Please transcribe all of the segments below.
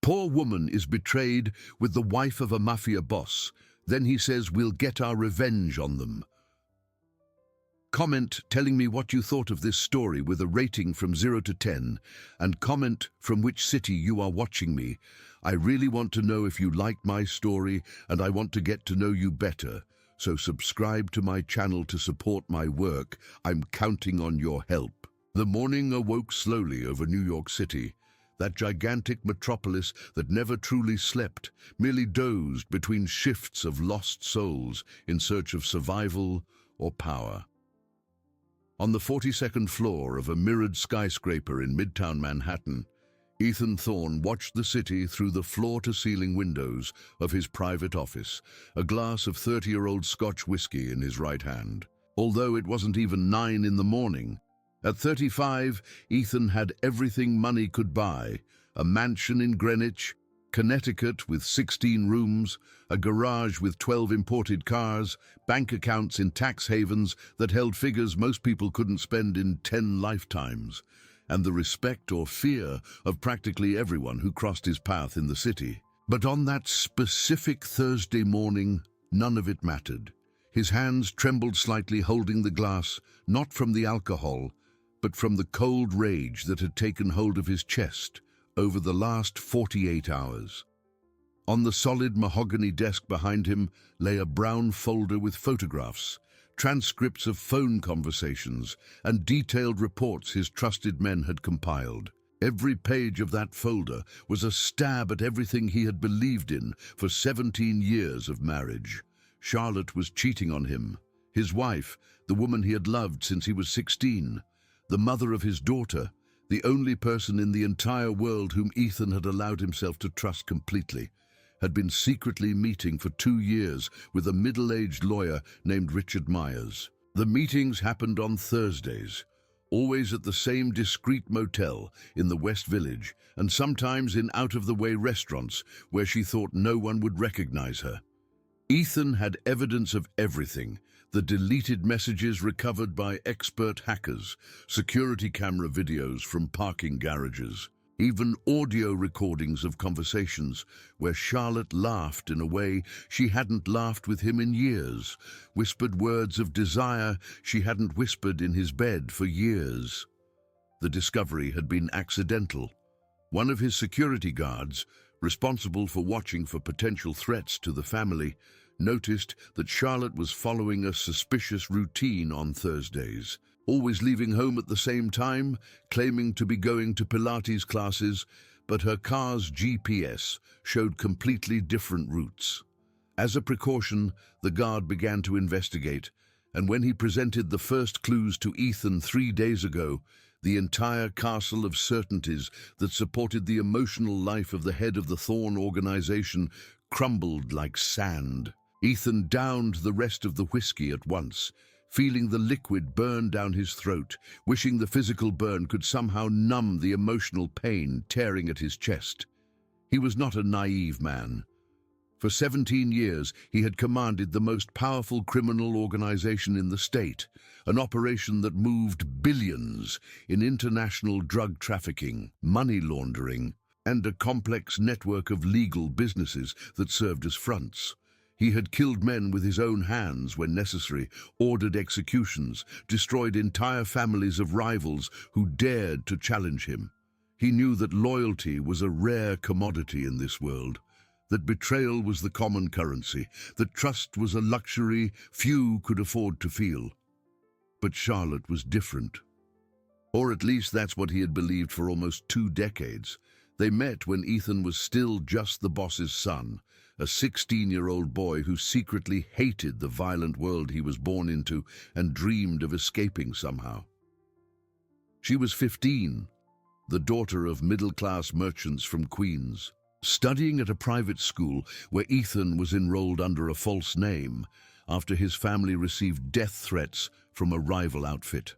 Poor woman is betrayed with the wife of a mafia boss. Then he says we'll get our revenge on them. Comment telling me what you thought of this story with a rating from 0 to 10, and comment from which city you are watching me. I really want to know if you liked my story, and I want to get to know you better. So subscribe to my channel to support my work. I'm counting on your help. The morning awoke slowly over New York City, that gigantic metropolis that never truly slept, merely dozed between shifts of lost souls in search of survival or power. On the 42nd floor of a mirrored skyscraper in Midtown Manhattan, Ethan Thorne watched the city through the floor-to-ceiling windows of his private office, a glass of 30-year-old Scotch whiskey in his right hand. Although it wasn't even 9 in the morning, at 35, Ethan had everything money could buy: a mansion in Greenwich, Connecticut with 16 rooms, a garage with 12 imported cars, bank accounts in tax havens that held figures most people couldn't spend in 10 lifetimes, and the respect or fear of practically everyone who crossed his path in the city. But on that specific Thursday morning, none of it mattered. His hands trembled slightly, holding the glass, not from the alcohol, but from the cold rage that had taken hold of his chest over the last 48 hours. On the solid mahogany desk behind him lay a brown folder with photographs, transcripts of phone conversations, and detailed reports his trusted men had compiled. Every page of that folder was a stab at everything he had believed in for 17 years of marriage. Charlotte was cheating on him. His wife, the woman he had loved since he was 16, the mother of his daughter, the only person in the entire world whom Ethan had allowed himself to trust completely, had been secretly meeting for 2 years with a middle-aged lawyer named Richard Myers. The meetings happened on Thursdays, always at the same discreet motel in the West Village, and sometimes in out-of-the-way restaurants where she thought no one would recognize her. Ethan had evidence of everything: the deleted messages recovered by expert hackers, security camera videos from parking garages, even audio recordings of conversations where Charlotte laughed in a way she hadn't laughed with him in years, whispered words of desire she hadn't whispered in his bed for years. The discovery had been accidental. One of his security guards, responsible for watching for potential threats to the family, noticed that Charlotte was following a suspicious routine on Thursdays, always leaving home at the same time, claiming to be going to Pilates classes, but her car's GPS showed completely different routes. As a precaution, the guard began to investigate, and when he presented the first clues to Ethan 3 days ago, the entire castle of certainties that supported the emotional life of the head of the Thorne organization crumbled like sand. Ethan downed the rest of the whiskey at once, feeling the liquid burn down his throat, wishing the physical burn could somehow numb the emotional pain tearing at his chest. He was not a naive man. For 17 years, he had commanded the most powerful criminal organization in the state, an operation that moved billions in international drug trafficking, money laundering, and a complex network of legal businesses that served as fronts. He had killed men with his own hands when necessary, ordered executions, destroyed entire families of rivals who dared to challenge him. He knew that loyalty was a rare commodity in this world, that betrayal was the common currency, that trust was a luxury few could afford to feel. But Charlotte was different. Or at least that's what he had believed for almost 2 decades. They met when Ethan was still just the boss's son, a 16-year-old boy who secretly hated the violent world he was born into and dreamed of escaping somehow. She was 15, the daughter of middle-class merchants from Queens, studying at a private school where Ethan was enrolled under a false name after his family received death threats from a rival outfit.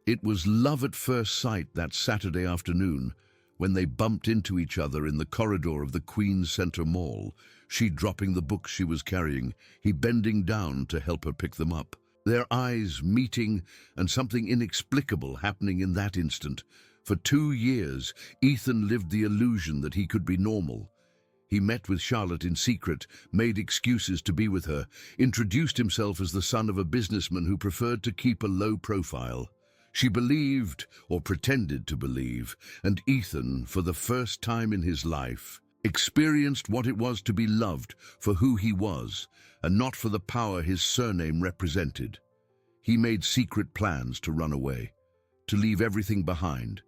It was love at first sight that Saturday afternoon, when they bumped into each other in the corridor of the Queens Center Mall, she dropping the books she was carrying, he bending down to help her pick them up. Their eyes meeting, and something inexplicable happening in that instant. For 2 years, Ethan lived the illusion that he could be normal. He met with Charlotte in secret, made excuses to be with her, introduced himself as the son of a businessman who preferred to keep a low profile. She believed, or pretended to believe, and Ethan, for the first time in his life, experienced what it was to be loved for who he was, and not for the power his surname represented. He made secret plans to run away, to leave everything behind,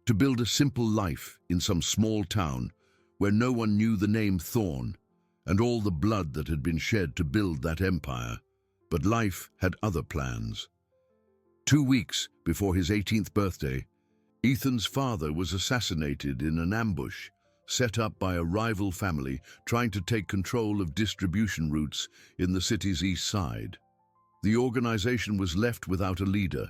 to build a simple life in some small town where no one knew the name Thorn and all the blood that had been shed to build that empire. But life had other plans. 2 weeks before his 18th birthday, Ethan's father was assassinated in an ambush set up by a rival family trying to take control of distribution routes in the city's east side. The organization was left without a leader.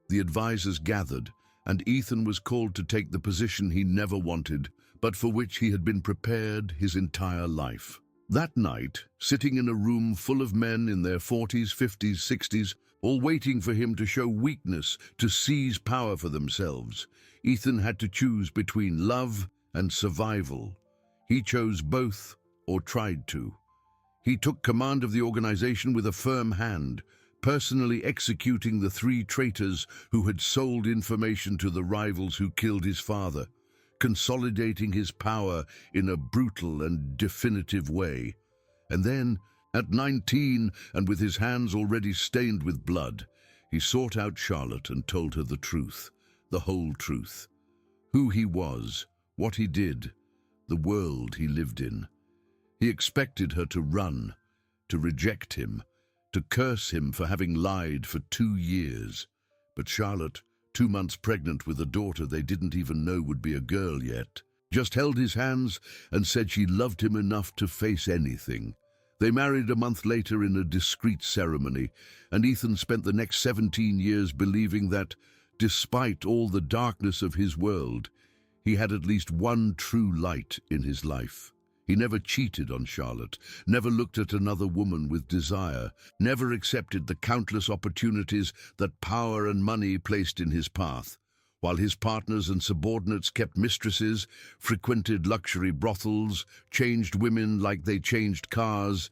The advisors gathered, and Ethan was called to take the position he never wanted, but for which he had been prepared his entire life. That night, sitting in a room full of men in their 40s, 50s, 60s, all waiting for him to show weakness, to seize power for themselves, Ethan had to choose between love and survival. He chose both, or tried to. He took command of the organization with a firm hand, personally executing the 3 traitors who had sold information to the rivals who killed his father, consolidating his power in a brutal and definitive way. And then, at 19, and with his hands already stained with blood, he sought out Charlotte and told her the truth, the whole truth. Who he was, what he did, the world he lived in. He expected her to run, to reject him, to curse him for having lied for 2 years. But Charlotte, 2 months pregnant with a daughter they didn't even know would be a girl yet, just held his hands and said she loved him enough to face anything. They married a month later in a discreet ceremony, and Ethan spent the next 17 years believing that, despite all the darkness of his world, he had at least one true light in his life. He never cheated on Charlotte, never looked at another woman with desire, never accepted the countless opportunities that power and money placed in his path. While his partners and subordinates kept mistresses, frequented luxury brothels, changed women like they changed cars,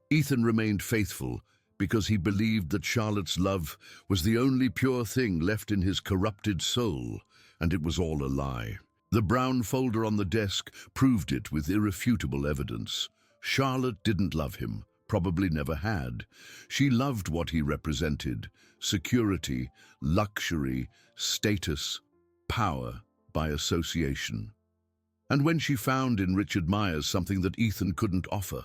Ethan remained faithful because he believed that Charlotte's love was the only pure thing left in his corrupted soul, and it was all a lie. The brown folder on the desk proved it with irrefutable evidence. Charlotte didn't love him, probably never had. She loved what he represented: security, luxury, status, power by association. And when she found in Richard Myers something that Ethan couldn't offer,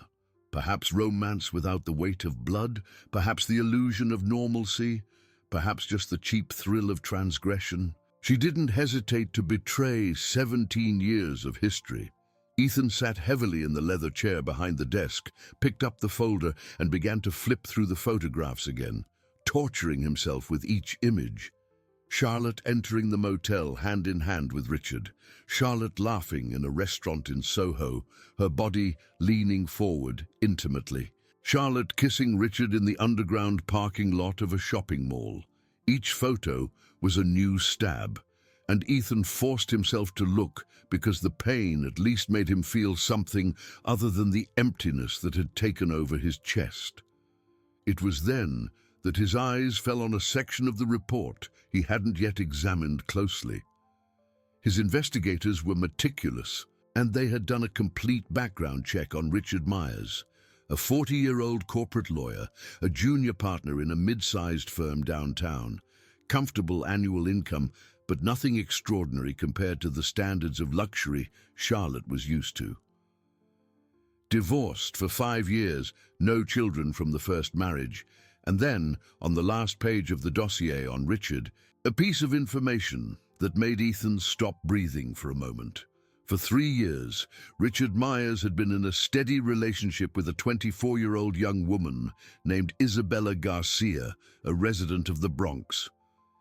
perhaps romance without the weight of blood, perhaps the illusion of normalcy, perhaps just the cheap thrill of transgression, she didn't hesitate to betray 17 years of history. Ethan sat heavily in the leather chair behind the desk, picked up the folder, and began to flip through the photographs again, torturing himself with each image. Charlotte entering the motel hand in hand with Richard, Charlotte laughing in a restaurant in Soho, her body leaning forward intimately, Charlotte kissing Richard in the underground parking lot of a shopping mall. Each photo was a new stab, and Ethan forced himself to look because the pain at least made him feel something other than the emptiness that had taken over his chest. It was then that his eyes fell on a section of the report he hadn't yet examined closely. His investigators were meticulous, and they had done a complete background check on Richard Myers, a 40-year-old corporate lawyer, a junior partner in a mid-sized firm downtown, comfortable annual income, but nothing extraordinary compared to the standards of luxury Charlotte was used to. Divorced for 5 years, no children from the first marriage, and then, on the last page of the dossier on Richard, a piece of information that made Ethan stop breathing for a moment. For 3 years, Richard Myers had been in a steady relationship with a 24-year-old young woman named Isabella Garcia, a resident of the Bronx.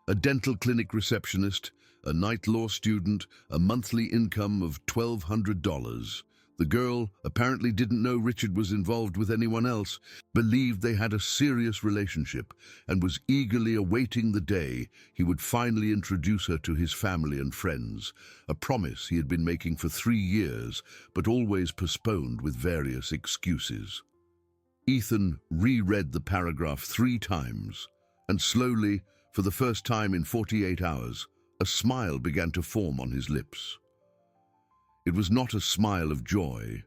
A dental clinic receptionist, a night law student, a monthly income of $1,200. The girl apparently didn't know Richard was involved with anyone else, believed they had a serious relationship, and was eagerly awaiting the day he would finally introduce her to his family and friends, a promise he had been making for 3 years, but always postponed with various excuses. Ethan reread the paragraph 3 times, and slowly, for the first time in 48 hours, a smile began to form on his lips. It was not a smile of joy,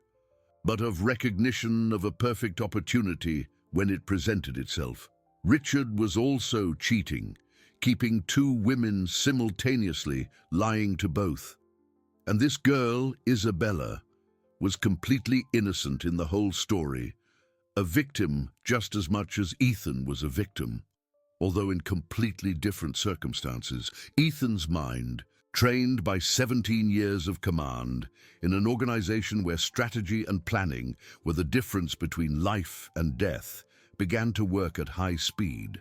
but of recognition of a perfect opportunity when it presented itself. Richard was also cheating, keeping 2 women simultaneously, lying to both. And this girl, Isabella, was completely innocent in the whole story, a victim just as much as Ethan was a victim. Although in completely different circumstances, Ethan's mind, trained by 17 years of command in an organization where strategy and planning were the difference between life and death, began to work at high speed.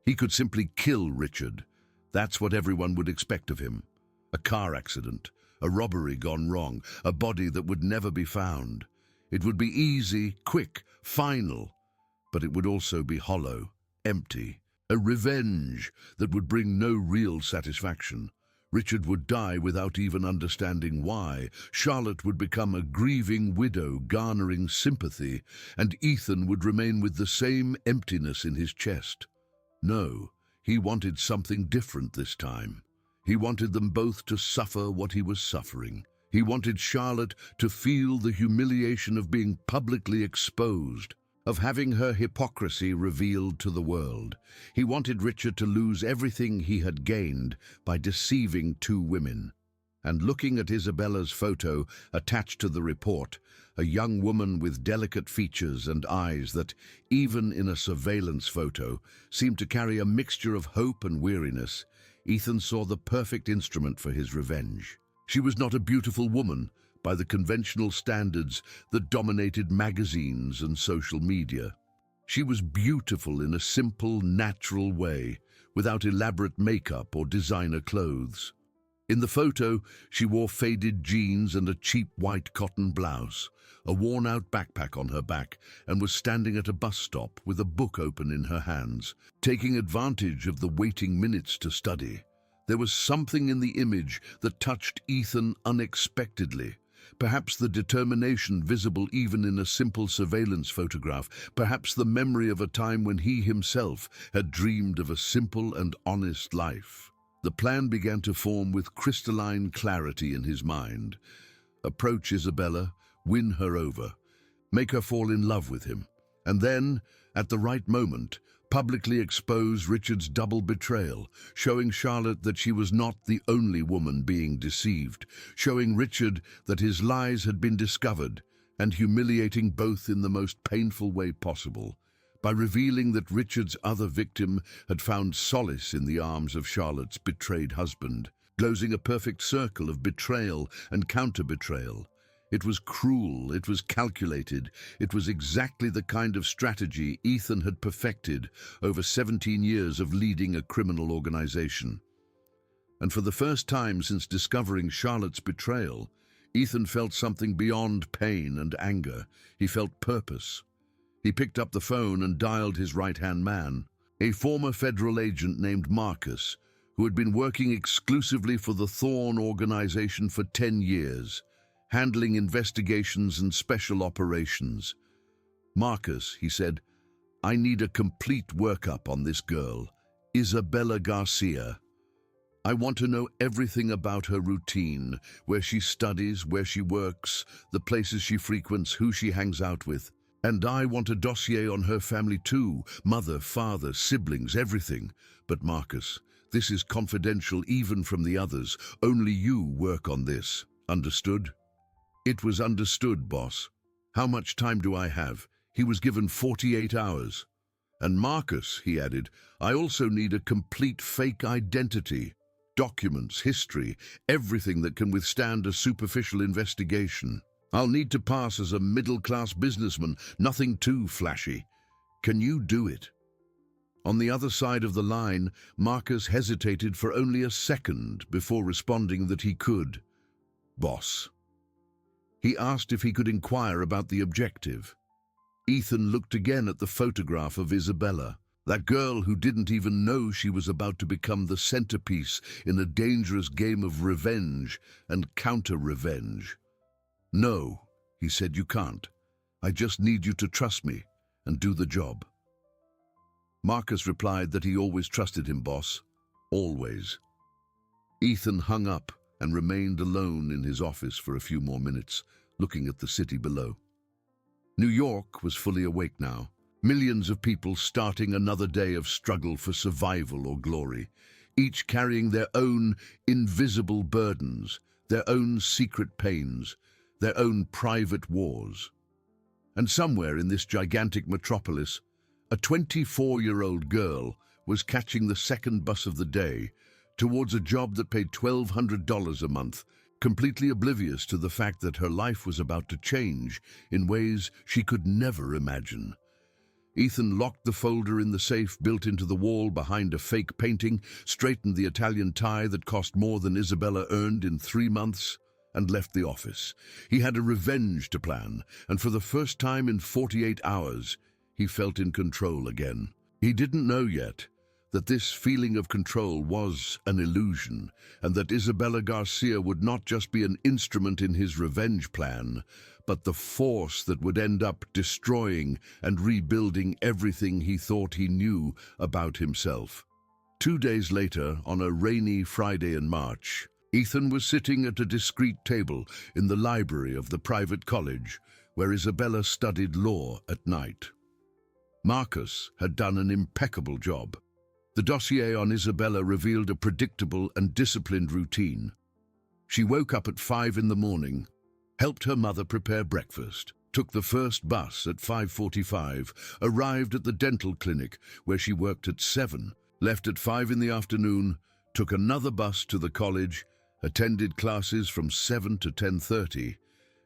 He could simply kill Richard. That's what everyone would expect of him. A car accident, a robbery gone wrong, a body that would never be found. It would be easy, quick, final, but it would also be hollow, empty, a revenge that would bring no real satisfaction. Richard would die without even understanding why. Charlotte would become a grieving widow garnering sympathy, and Ethan would remain with the same emptiness in his chest. No, he wanted something different this time. He wanted them both to suffer what he was suffering. He wanted Charlotte to feel the humiliation of being publicly exposed, of having her hypocrisy revealed to the world. He wanted Richard to lose everything he had gained by deceiving 2 women. And looking at Isabella's photo attached to the report, a young woman with delicate features and eyes that, even in a surveillance photo, seemed to carry a mixture of hope and weariness, Ethan saw the perfect instrument for his revenge. She was not a beautiful woman by the conventional standards that dominated magazines and social media. She was beautiful in a simple, natural way, without elaborate makeup or designer clothes. In the photo, she wore faded jeans and a cheap white cotton blouse, a worn-out backpack on her back, and was standing at a bus stop with a book open in her hands, taking advantage of the waiting minutes to study. There was something in the image that touched Ethan unexpectedly. Perhaps the determination visible even in a simple surveillance photograph, perhaps the memory of a time when he himself had dreamed of a simple and honest life. The plan began to form with crystalline clarity in his mind. Approach Isabella, win her over, make her fall in love with him, and then, at the right moment, publicly expose Richard's double betrayal, showing Charlotte that she was not the only woman being deceived, showing Richard that his lies had been discovered, and humiliating both in the most painful way possible, by revealing that Richard's other victim had found solace in the arms of Charlotte's betrayed husband, closing a perfect circle of betrayal and counter-betrayal. It was cruel, it was calculated, it was exactly the kind of strategy Ethan had perfected over 17 years of leading a criminal organization. And for the first time since discovering Charlotte's betrayal, Ethan felt something beyond pain and anger. He felt purpose. He picked up the phone and dialed his right-hand man, a former federal agent named Marcus, who had been working exclusively for the Thorn organization for 10 years. Handling investigations and special operations. Marcus, he said, I need a complete workup on this girl, Isabella Garcia. I want to know everything about her routine, where she studies, where she works, the places she frequents, who she hangs out with. And I want a dossier on her family too, mother, father, siblings, everything. But Marcus, this is confidential even from the others. Only you work on this. Understood? It was understood, boss. How much time do I have? He was given 48 hours. And Marcus, he added, I also need a complete fake identity. Documents, history, everything that can withstand a superficial investigation. I'll need to pass as a middle-class businessman, nothing too flashy. Can you do it? On the other side of the line, Marcus hesitated for only a second before responding that he could. Boss. He asked if he could inquire about the objective. Ethan looked again at the photograph of Isabella, that girl who didn't even know she was about to become the centerpiece in a dangerous game of revenge and counter-revenge. "No," he said, "you can't. I just need you to trust me and do the job." Marcus replied that he always trusted him, boss. Always. Ethan hung up and remained alone in his office for a few more minutes, looking at the city below. New York was fully awake now. Millions of people starting another day of struggle for survival or glory, each carrying their own invisible burdens, their own secret pains, their own private wars. And somewhere in this gigantic metropolis, a 24-year-old girl was catching the second bus of the day towards a job that paid $1,200 a month, completely oblivious to the fact that her life was about to change in ways she could never imagine. Ethan locked the folder in the safe built into the wall behind a fake painting, straightened the Italian tie that cost more than Isabella earned in 3 months, and left the office. He had a revenge to plan, and for the first time in 48 hours, he felt in control again. He didn't know yet that this feeling of control was an illusion, and that Isabella Garcia would not just be an instrument in his revenge plan, but the force that would end up destroying and rebuilding everything he thought he knew about himself. 2 days later, on a rainy Friday in March, Ethan was sitting at a discreet table in the library of the private college where Isabella studied law at night. Marcus had done an impeccable job. The dossier on Isabella revealed a predictable and disciplined routine. She woke up at 5 in the morning, helped her mother prepare breakfast, took the first bus at 5:45, arrived at the dental clinic where she worked at 7, left at 5 in the afternoon, took another bus to the college, attended classes from 7 to 10:30,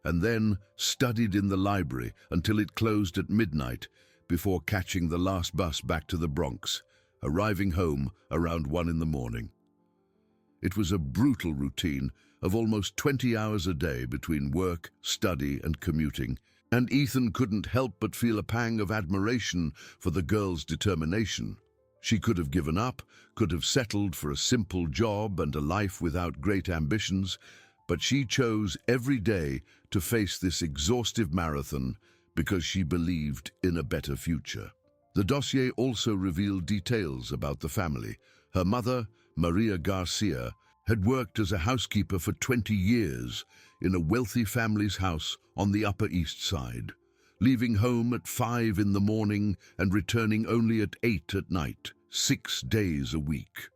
and then studied in the library until it closed at midnight before catching the last bus back to the Bronx, arriving home around 1 in the morning. It was a brutal routine of almost 20 hours a day between work, study, and commuting, and Ethan couldn't help but feel a pang of admiration for the girl's determination. She could have given up, could have settled for a simple job and a life without great ambitions, but she chose every day to face this exhaustive marathon because she believed in a better future. The dossier also revealed details about the family. Her mother, Maria Garcia, had worked as a housekeeper for 20 years in a wealthy family's house on the Upper East Side, leaving home at 5 in the morning and returning only at 8 at night, 6 days a week.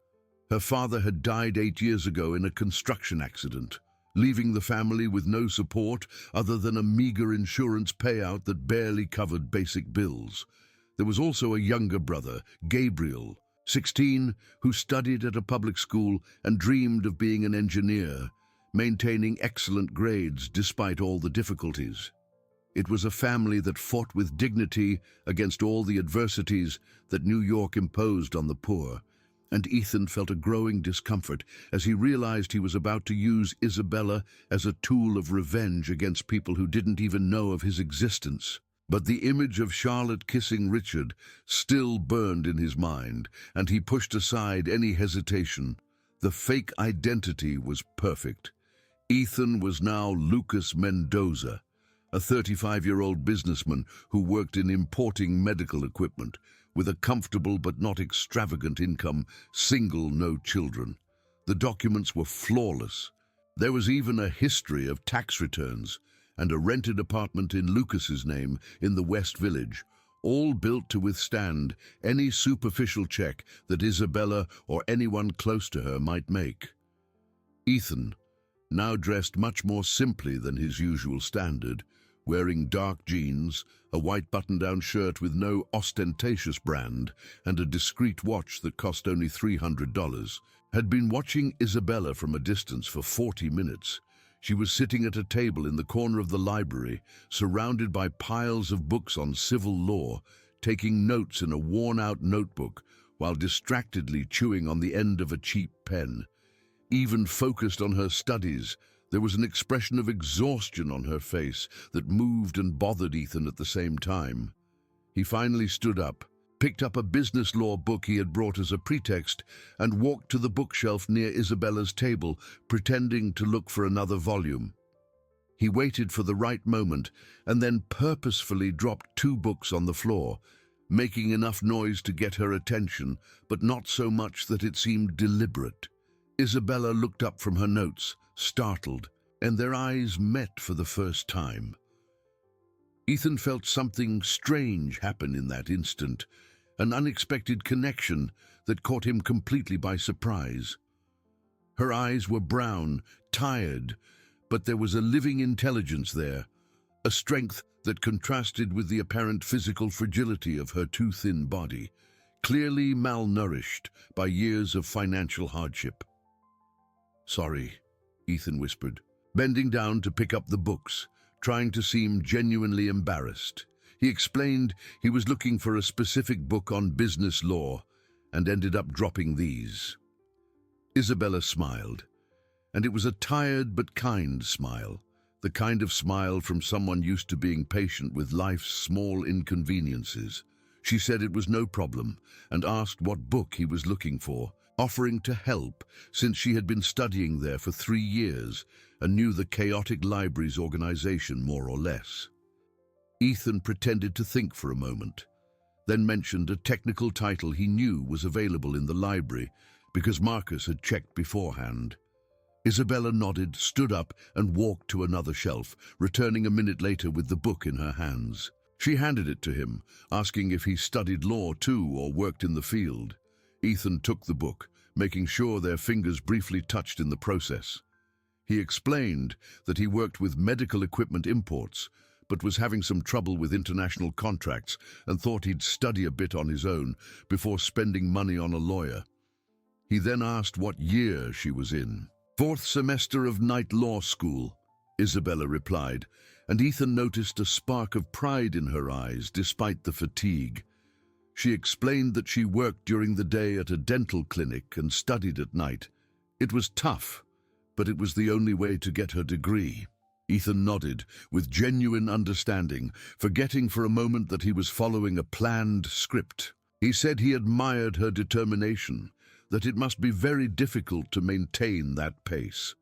Her father had died 8 years ago in a construction accident, leaving the family with no support other than a meager insurance payout that barely covered basic bills. There was also a younger brother, Gabriel, 16, who studied at a public school and dreamed of being an engineer, maintaining excellent grades despite all the difficulties. It was a family that fought with dignity against all the adversities that New York imposed on the poor, and Ethan felt a growing discomfort as he realized he was about to use Isabella as a tool of revenge against people who didn't even know of his existence. But the image of Charlotte kissing Richard still burned in his mind, and he pushed aside any hesitation. The fake identity was perfect. Ethan was now Lucas Mendoza, a 35-year-old businessman who worked in importing medical equipment, with a comfortable but not extravagant income, single, no children. The documents were flawless. There was even a history of tax returns, and a rented apartment in Lucas's name in the West Village, all built to withstand any superficial check that Isabella or anyone close to her might make. Ethan, now dressed much more simply than his usual standard, wearing dark jeans, a white button-down shirt with no ostentatious brand, and a discreet watch that cost only $300, had been watching Isabella from a distance for 40 minutes. She was sitting at a table in the corner of the library, surrounded by piles of books on civil law, taking notes in a worn-out notebook while distractedly chewing on the end of a cheap pen. Even focused on her studies, There was an expression of exhaustion on her face that moved and bothered Ethan at the same time. He finally stood up, picked up a business law book he had brought as a pretext, and walked to the bookshelf near Isabella's table, pretending to look for another volume. He waited for the right moment and then purposefully dropped 2 books on the floor, making enough noise to get her attention, but not so much that it seemed deliberate. Isabella looked up from her notes, startled, and their eyes met for the first time. Ethan felt something strange happen in that instant, an unexpected connection that caught him completely by surprise. Her eyes were brown, tired, but there was a living intelligence there, a strength that contrasted with the apparent physical fragility of her too thin body, clearly malnourished by years of financial hardship. "Sorry," Ethan whispered, bending down to pick up the books, trying to seem genuinely embarrassed. He explained he was looking for a specific book on business law and ended up dropping these. Isabella smiled, and it was a tired but kind smile, the kind of smile from someone used to being patient with life's small inconveniences. She said it was no problem and asked what book he was looking for, offering to help since she had been studying there for 3 years and knew the chaotic library's organization more or less. Ethan pretended to think for a moment, then mentioned a technical title he knew was available in the library because Marcus had checked beforehand. Isabella nodded, stood up, and walked to another shelf, returning a minute later with the book in her hands. She handed it to him, asking if he studied law too or worked in the field. Ethan took the book, making sure their fingers briefly touched in the process. He explained that he worked with medical equipment imports, but was having some trouble with international contracts and thought he'd study a bit on his own before spending money on a lawyer. He then asked what year she was in. "4th semester of night law school," Isabella replied, and Ethan noticed a spark of pride in her eyes despite the fatigue. She explained that she worked during the day at a dental clinic and studied at night. It was tough, but it was the only way to get her degree. Ethan nodded with genuine understanding, forgetting for a moment that he was following a planned script. He said he admired her determination, that it must be very difficult to maintain that pace.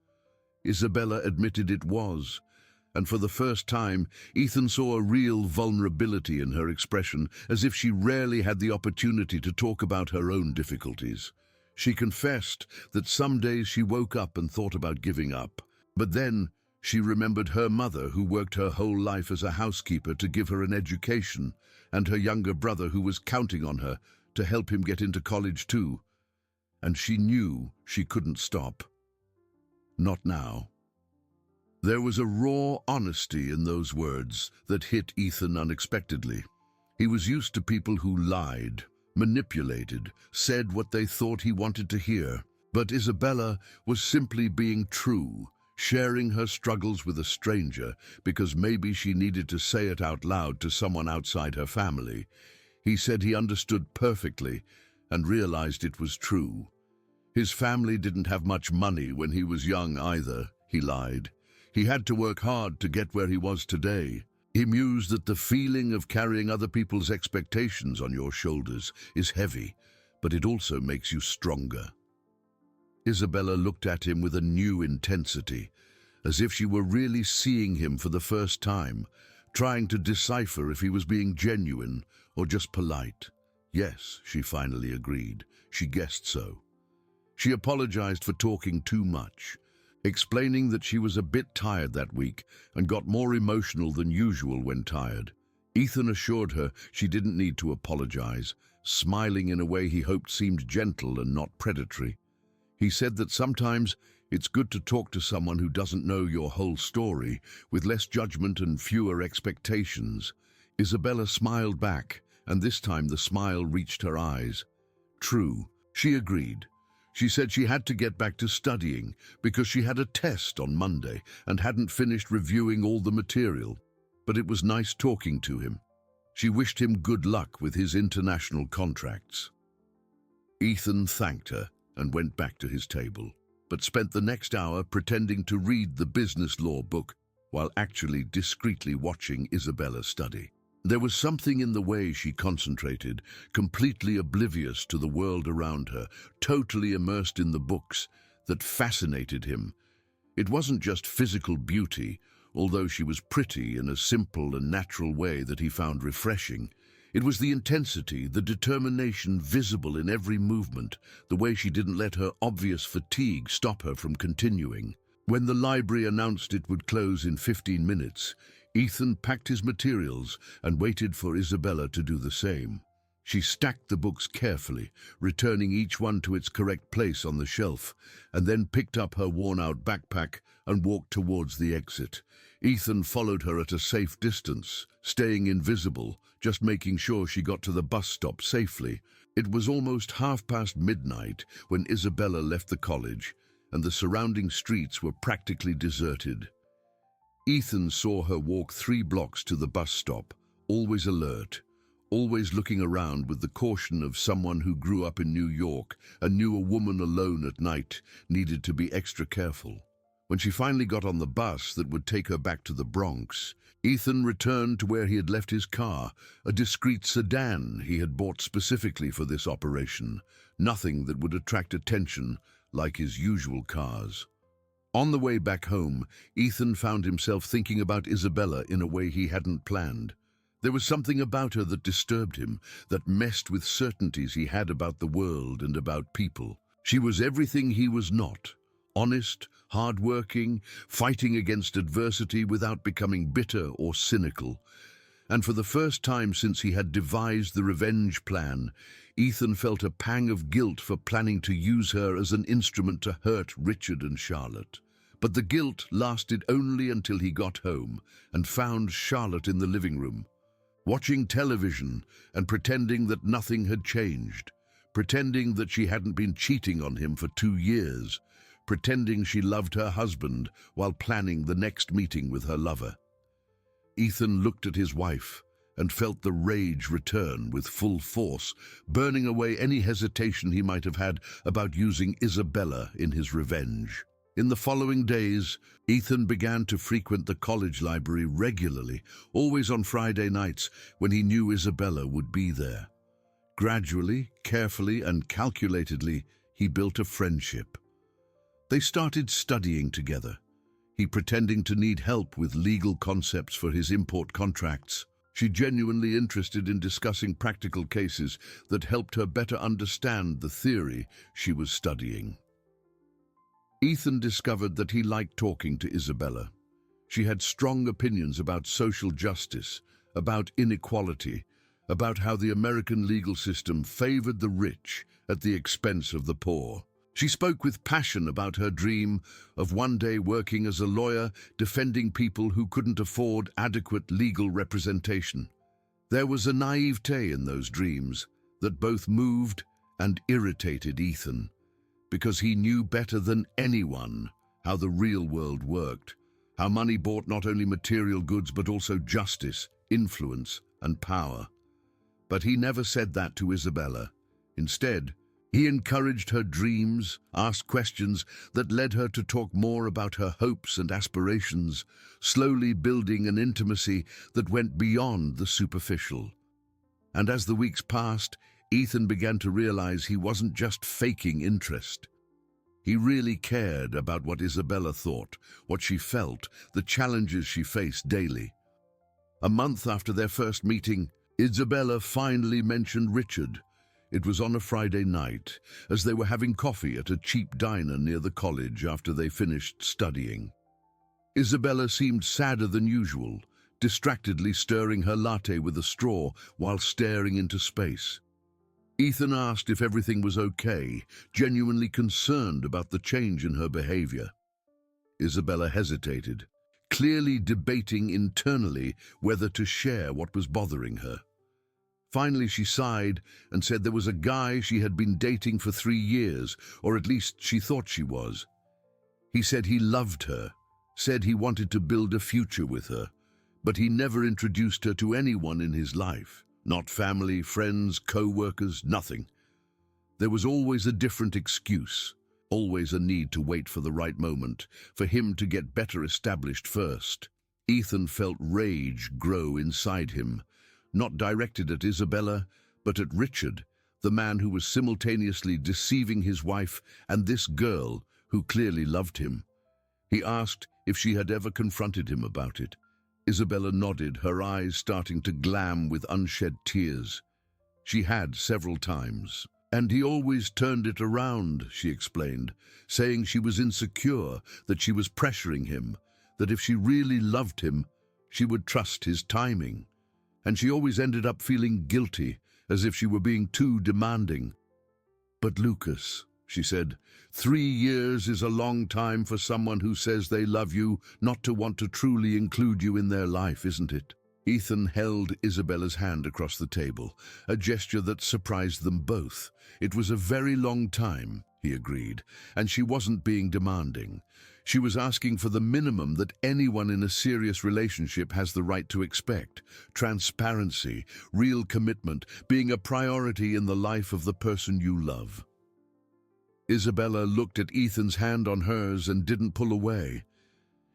Isabella admitted it was, and for the first time, Ethan saw a real vulnerability in her expression, as if she rarely had the opportunity to talk about her own difficulties. She confessed that some days she woke up and thought about giving up, but then she remembered her mother, who worked her whole life as a housekeeper to give her an education, and her younger brother, who was counting on her to help him get into college too. And she knew she couldn't stop. Not now. There was a raw honesty in those words that hit Ethan unexpectedly. He was used to people who lied, manipulated, said what they thought he wanted to hear. But Isabella was simply being true, sharing her struggles with a stranger because maybe she needed to say it out loud to someone outside her family. He said he understood perfectly and realized it was true. His family didn't have much money when he was young either, he lied. He had to work hard to get where he was today. He mused that the feeling of carrying other people's expectations on your shoulders is heavy, but it also makes you stronger. Isabella looked at him with a new intensity, as if she were really seeing him for the first time, trying to decipher if he was being genuine or just polite. Yes, she finally agreed. She guessed so. She apologized for talking too much, explaining that she was a bit tired that week and got more emotional than usual when tired. Ethan assured her she didn't need to apologize, smiling in a way he hoped seemed gentle and not predatory. He said that sometimes it's good to talk to someone who doesn't know your whole story, with less judgment and fewer expectations. Isabella smiled back, and this time the smile reached her eyes. True, she agreed. She said she had to get back to studying because she had a test on Monday and hadn't finished reviewing all the material. But it was nice talking to him. She wished him good luck with his international contracts. Ethan thanked her and went back to his table. But but spent the next hour pretending to read the business law book while actually discreetly watching Isabella study. There was something in the way she concentrated, completely oblivious to the world around her, totally immersed in the books, that fascinated him. It wasn't just physical beauty, although she was pretty in a simple and natural way that he found refreshing. It was the intensity, the determination visible in every movement, the way she didn't let her obvious fatigue stop her from continuing. When the library announced it would close in 15 minutes, Ethan packed his materials and waited for Isabella to do the same. She stacked the books carefully, returning each one to its correct place on the shelf, and then picked up her worn-out backpack and walked towards the exit. Ethan followed her at a safe distance, staying invisible, just making sure she got to the bus stop safely. It was almost midnight when Isabella left the college, and the surrounding streets were practically deserted. Ethan saw her walk 3 blocks to the bus stop, always alert, always looking around with the caution of someone who grew up in New York and knew a woman alone at night needed to be extra careful. When she finally got on the bus that would take her back to the Bronx, Ethan returned to where he had left his car, a discreet sedan he had bought specifically for this operation, nothing that would attract attention like his usual cars. On the way back home, Ethan found himself thinking about Isabella in a way he hadn't planned. There was something about her that disturbed him, that messed with certainties he had about the world and about people. She was everything he was not: honest, hard-working, fighting against adversity without becoming bitter or cynical. And for the first time since he had devised the revenge plan, Ethan felt a pang of guilt for planning to use her as an instrument to hurt Richard and Charlotte. But the guilt lasted only until he got home and found Charlotte in the living room, watching television and pretending that nothing had changed, pretending that she hadn't been cheating on him for 2 years, pretending she loved her husband while planning the next meeting with her lover. Ethan looked at his wife and felt the rage return with full force, burning away any hesitation he might have had about using Isabella in his revenge. In the following days, Ethan began to frequent the college library regularly, always on Friday nights when he knew Isabella would be there. Gradually, carefully, and calculatedly, he built a friendship. They started studying together, he pretending to need help with legal concepts for his import contracts, she genuinely interested in discussing practical cases that helped her better understand the theory she was studying. Ethan discovered that he liked talking to Isabella. She had strong opinions about social justice, about inequality, about how the American legal system favored the rich at the expense of the poor. She spoke with passion about her dream of one day working as a lawyer, defending people who couldn't afford adequate legal representation. There was a naivete in those dreams that both moved and irritated Ethan, because he knew better than anyone how the real world worked, how money bought not only material goods but also justice, influence, and power. But he never said that to Isabella. Instead, he encouraged her dreams, asked questions that led her to talk more about her hopes and aspirations, slowly building an intimacy that went beyond the superficial. And as the weeks passed, Ethan began to realize he wasn't just faking interest. He really cared about what Isabella thought, what she felt, the challenges she faced daily. A month after their first meeting, Isabella finally mentioned Richard. It was on a Friday night, as they were having coffee at a cheap diner near the college after they finished studying. Isabella seemed sadder than usual, distractedly stirring her latte with a straw while staring into space. Ethan asked if everything was okay, genuinely concerned about the change in her behavior. Isabella hesitated, clearly debating internally whether to share what was bothering her. Finally, she sighed and said there was a guy she had been dating for 3 years, or at least she thought she was. He said he loved her, said he wanted to build a future with her, but he never introduced her to anyone in his life. Not family, friends, co-workers, nothing. There was always a different excuse, always a need to wait for the right moment, for him to get better established first. Ethan felt rage grow inside him, not directed at Isabella, but at Richard, the man who was simultaneously deceiving his wife and this girl who clearly loved him. He asked if she had ever confronted him about it. Isabella nodded, her eyes starting to glam with unshed tears. She had several times. And he always turned it around, she explained, saying she was insecure, that she was pressuring him, that if she really loved him, she would trust his timing. And she always ended up feeling guilty, as if she were being too demanding. But Lucas, she said, 3 years is a long time for someone who says they love you not to want to truly include you in their life, isn't it? Ethan held Isabella's hand across the table, a gesture that surprised them both. It was a very long time, he agreed, and she wasn't being demanding. She was asking for the minimum that anyone in a serious relationship has the right to expect: transparency, real commitment, being a priority in the life of the person you love. Isabella looked at Ethan's hand on hers and didn't pull away.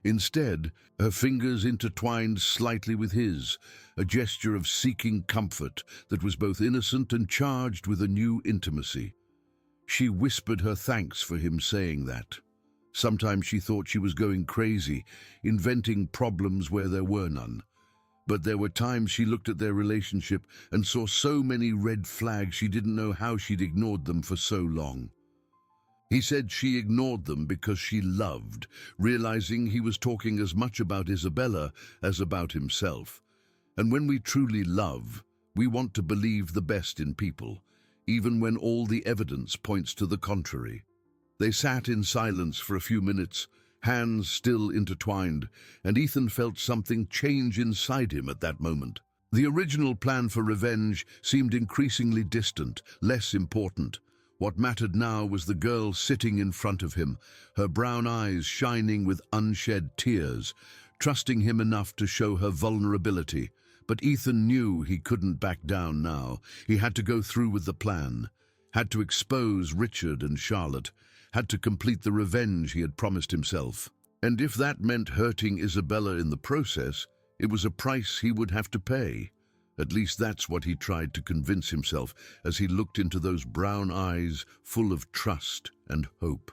Instead, her fingers intertwined slightly with his, a gesture of seeking comfort that was both innocent and charged with a new intimacy. She whispered her thanks for him saying that. Sometimes she thought she was going crazy, inventing problems where there were none. But there were times she looked at their relationship and saw so many red flags she didn't know how she'd ignored them for so long. He said she ignored them because she loved, realizing he was talking as much about Isabella as about himself. And when we truly love, we want to believe the best in people, even when all the evidence points to the contrary. They sat in silence for a few minutes, hands still intertwined, and Ethan felt something change inside him at that moment. The original plan for revenge seemed increasingly distant, less important. What mattered now was the girl sitting in front of him, her brown eyes shining with unshed tears, trusting him enough to show her vulnerability. But Ethan knew he couldn't back down now. He had to go through with the plan, had to expose Richard and Charlotte, had to complete the revenge he had promised himself. And if that meant hurting Isabella in the process, it was a price he would have to pay. At least that's what he tried to convince himself as he looked into those brown eyes full of trust and hope.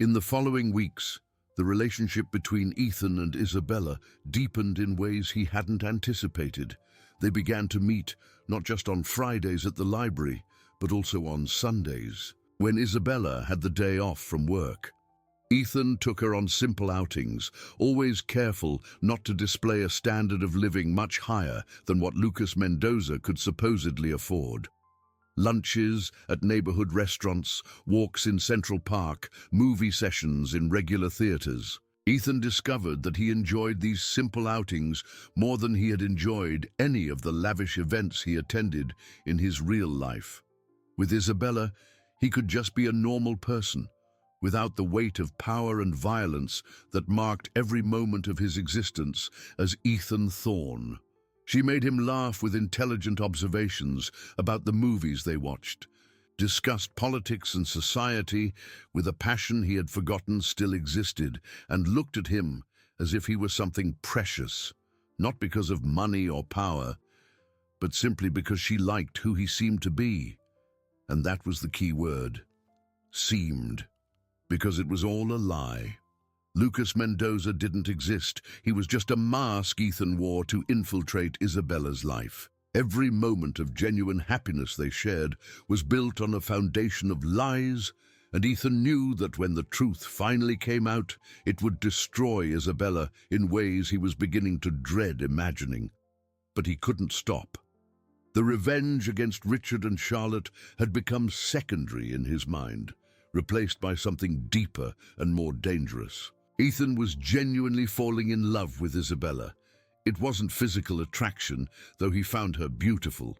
In the following weeks, the relationship between Ethan and Isabella deepened in ways he hadn't anticipated. They began to meet not just on Fridays at the library, but also on Sundays, when Isabella had the day off from work. Ethan took her on simple outings, always careful not to display a standard of living much higher than what Lucas Mendoza could supposedly afford. Lunches at neighborhood restaurants, walks in Central Park, movie sessions in regular theaters. Ethan discovered that he enjoyed these simple outings more than he had enjoyed any of the lavish events he attended in his real life. With Isabella, he could just be a normal person, without the weight of power and violence that marked every moment of his existence as Ethan Thorne. She made him laugh with intelligent observations about the movies they watched, discussed politics and society with a passion he had forgotten still existed, and looked at him as if he were something precious, not because of money or power, but simply because she liked who he seemed to be. And that was the key word, seemed. Because it was all a lie. Lucas Mendoza didn't exist. He was just a mask Ethan wore to infiltrate Isabella's life. Every moment of genuine happiness they shared was built on a foundation of lies, and Ethan knew that when the truth finally came out, it would destroy Isabella in ways he was beginning to dread imagining. But he couldn't stop. The revenge against Richard and Charlotte had become secondary in his mind, replaced by something deeper and more dangerous. Ethan was genuinely falling in love with Isabella. It wasn't physical attraction, though he found her beautiful.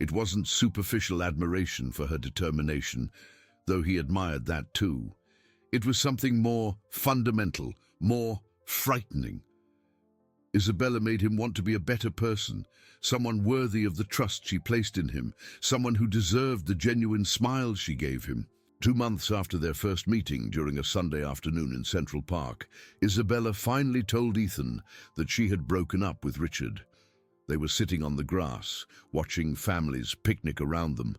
It wasn't superficial admiration for her determination, though he admired that too. It was something more fundamental, more frightening. Isabella made him want to be a better person, someone worthy of the trust she placed in him, someone who deserved the genuine smiles she gave him. 2 months after their first meeting during a Sunday afternoon in Central Park, Isabella finally told Ethan that she had broken up with Richard. They were sitting on the grass, watching families picnic around them,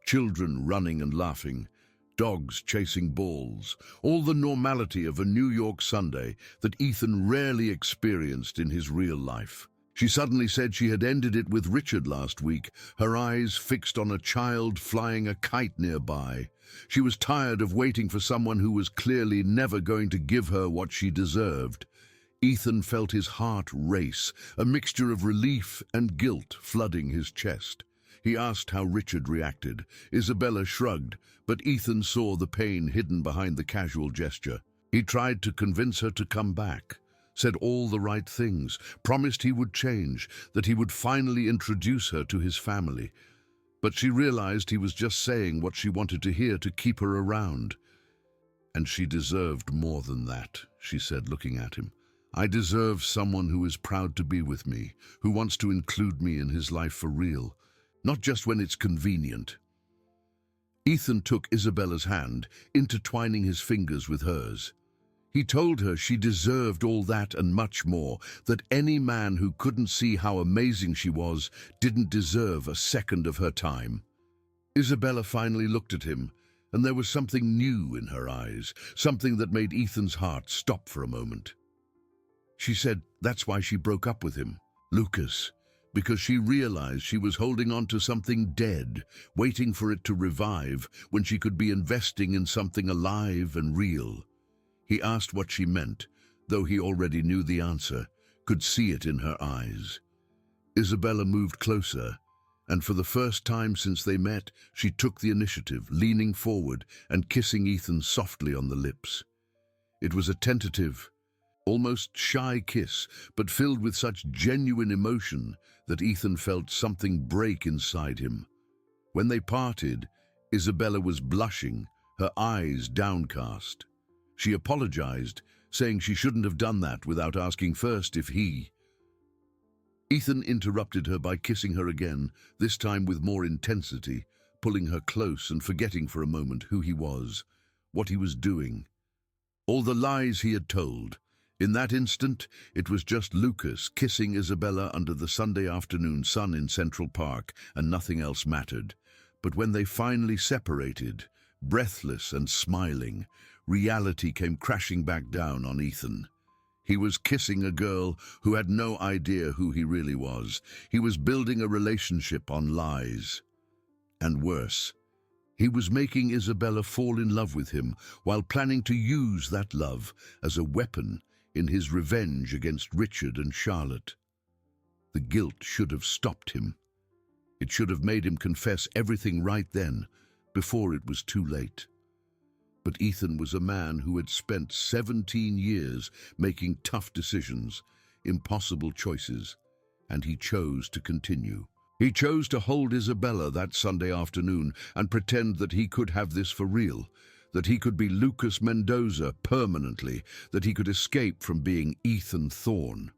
children running and laughing, dogs chasing balls, all the normality of a New York Sunday that Ethan rarely experienced in his real life. She suddenly said she had ended it with Richard last week, her eyes fixed on a child flying a kite nearby. She was tired of waiting for someone who was clearly never going to give her what she deserved. Ethan felt his heart race, a mixture of relief and guilt flooding his chest. He asked how Richard reacted. Isabella shrugged, but Ethan saw the pain hidden behind the casual gesture. He tried to convince her to come back, said all the right things, promised he would change, that he would finally introduce her to his family. But she realized he was just saying what she wanted to hear to keep her around. And she deserved more than that, she said, looking at him. I deserve someone who is proud to be with me, who wants to include me in his life for real, not just when it's convenient. Ethan took Isabella's hand, intertwining his fingers with hers. He told her she deserved all that and much more, that any man who couldn't see how amazing she was didn't deserve a second of her time. Isabella finally looked at him, and there was something new in her eyes, something that made Ethan's heart stop for a moment. She said that's why she broke up with him, Lucas, because she realized she was holding on to something dead, waiting for it to revive when she could be investing in something alive and real. He asked what she meant, though he already knew the answer, could see it in her eyes. Isabella moved closer, and for the first time since they met, she took the initiative, leaning forward and kissing Ethan softly on the lips. It was a tentative, almost shy kiss, but filled with such genuine emotion that Ethan felt something break inside him. When they parted, Isabella was blushing, her eyes downcast. She apologized, saying she shouldn't have done that without asking first if he... Ethan interrupted her by kissing her again, this time with more intensity, pulling her close and forgetting for a moment who he was, what he was doing, all the lies he had told. In that instant, it was just Lucas kissing Isabella under the Sunday afternoon sun in Central Park, and nothing else mattered. But when they finally separated, breathless and smiling, reality came crashing back down on Ethan. He was kissing a girl who had no idea who he really was. He was building a relationship on lies. And worse, he was making Isabella fall in love with him while planning to use that love as a weapon in his revenge against Richard and Charlotte. The guilt should have stopped him. It should have made him confess everything right then, before it was too late. But Ethan was a man who had spent 17 years making tough decisions, impossible choices, and he chose to continue. He chose to hold Isabella that Sunday afternoon and pretend that he could have this for real, that he could be Lucas Mendoza permanently, that he could escape from being Ethan Thorne.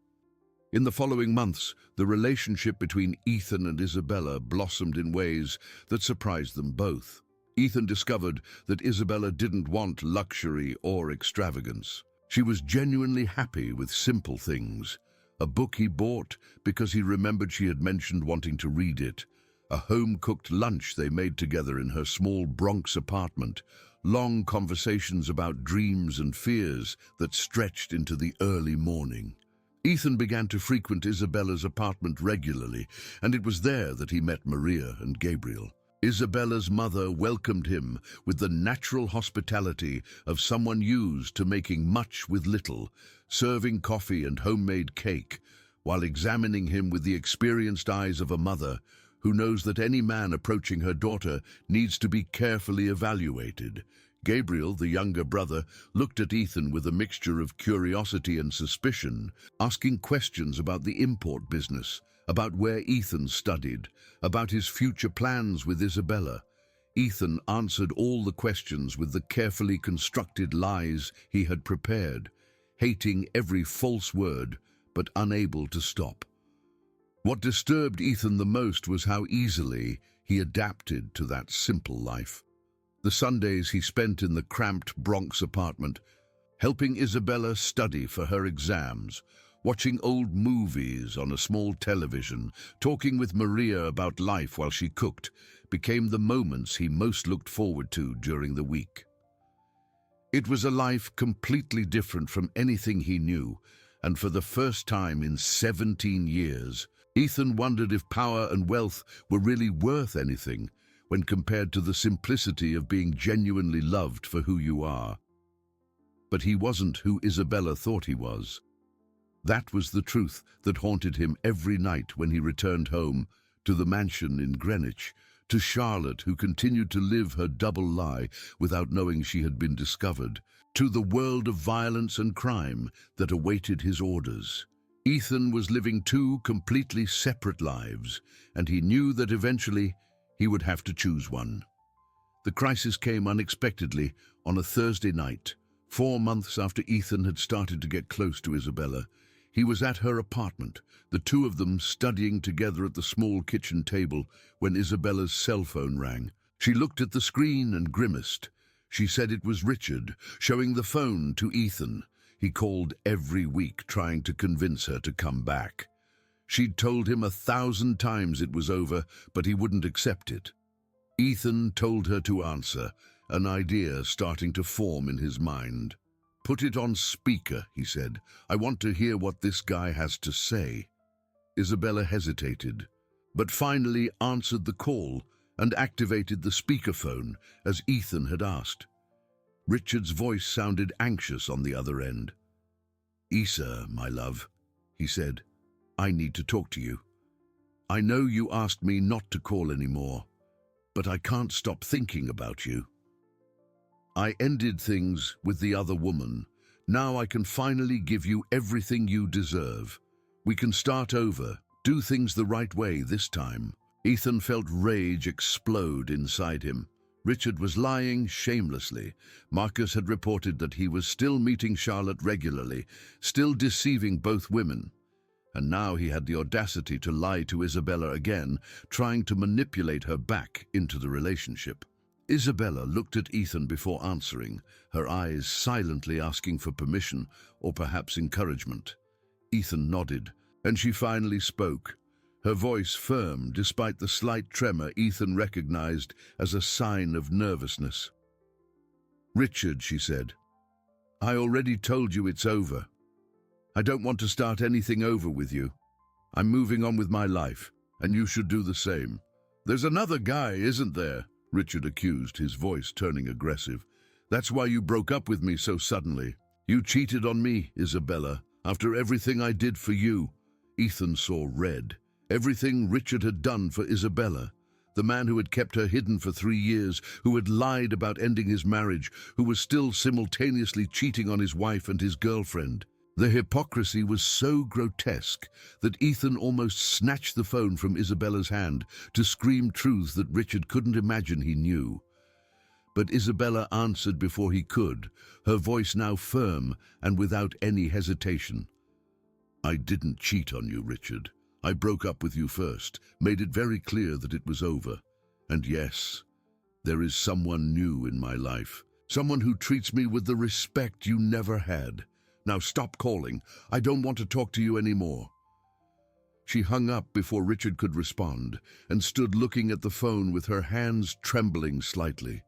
In the following months, the relationship between Ethan and Isabella blossomed in ways that surprised them both. Ethan discovered that Isabella didn't want luxury or extravagance. She was genuinely happy with simple things. A book he bought because he remembered she had mentioned wanting to read it. A home-cooked lunch they made together in her small Bronx apartment. Long conversations about dreams and fears that stretched into the early morning. Ethan began to frequent Isabella's apartment regularly, and it was there that he met Maria and Gabriel. Isabella's mother welcomed him with the natural hospitality of someone used to making much with little, serving coffee and homemade cake, while examining him with the experienced eyes of a mother who knows that any man approaching her daughter needs to be carefully evaluated. Gabriel, the younger brother, looked at Ethan with a mixture of curiosity and suspicion, asking questions about the import business, about where Ethan studied, about his future plans with Isabella. Ethan answered all the questions with the carefully constructed lies he had prepared, hating every false word, but unable to stop. What disturbed Ethan the most was how easily he adapted to that simple life. The Sundays he spent in the cramped Bronx apartment, helping Isabella study for her exams, watching old movies on a small television, talking with Maria about life while she cooked, became the moments he most looked forward to during the week. It was a life completely different from anything he knew, and for the first time in 17 years, Ethan wondered if power and wealth were really worth anything when compared to the simplicity of being genuinely loved for who you are. But he wasn't who Isabella thought he was. That was the truth that haunted him every night when he returned home to the mansion in Greenwich, to Charlotte, who continued to live her double lie without knowing she had been discovered, to the world of violence and crime that awaited his orders. Ethan was living two completely separate lives, and he knew that eventually he would have to choose one. The crisis came unexpectedly on a Thursday night, 4 months after Ethan had started to get close to Isabella. He was at her apartment, the two of them studying together at the small kitchen table, when Isabella's cell phone rang. She looked at the screen and grimaced. She said it was Richard, showing the phone to Ethan. He called every week, trying to convince her to come back. She'd told him 1,000 times it was over, but he wouldn't accept it. Ethan told her to answer, an idea starting to form in his mind. "Put it on speaker," he said. "I want to hear what this guy has to say." Isabella hesitated, but finally answered the call and activated the speakerphone as Ethan had asked. Richard's voice sounded anxious on the other end. "Isa, my love," he said, "I need to talk to you. I know you asked me not to call anymore, but I can't stop thinking about you. I ended things with the other woman. Now I can finally give you everything you deserve. We can start over, do things the right way this time." Ethan felt rage explode inside him. Richard was lying shamelessly. Marcus had reported that he was still meeting Charlotte regularly, still deceiving both women. And now he had the audacity to lie to Isabella again, trying to manipulate her back into the relationship. Isabella looked at Ethan before answering, her eyes silently asking for permission or perhaps encouragement. Ethan nodded, and she finally spoke, her voice firm despite the slight tremor Ethan recognized as a sign of nervousness. "Richard," she said, "I already told you it's over. I don't want to start anything over with you. I'm moving on with my life, and you should do the same." "There's another guy, isn't there?" Richard accused, his voice turning aggressive. "That's why you broke up with me so suddenly. You cheated on me, Isabella, after everything I did for you." Ethan saw red. Everything Richard had done for Isabella. The man who had kept her hidden for 3 years, who had lied about ending his marriage, who was still simultaneously cheating on his wife and his girlfriend. The hypocrisy was so grotesque that Ethan almost snatched the phone from Isabella's hand to scream truths that Richard couldn't imagine he knew. But Isabella answered before he could, her voice now firm and without any hesitation. "I didn't cheat on you, Richard. I broke up with you first, made it very clear that it was over. And yes, there is someone new in my life, someone who treats me with the respect you never had. Now stop calling. I don't want to talk to you anymore." She hung up before Richard could respond and stood looking at the phone with her hands trembling slightly.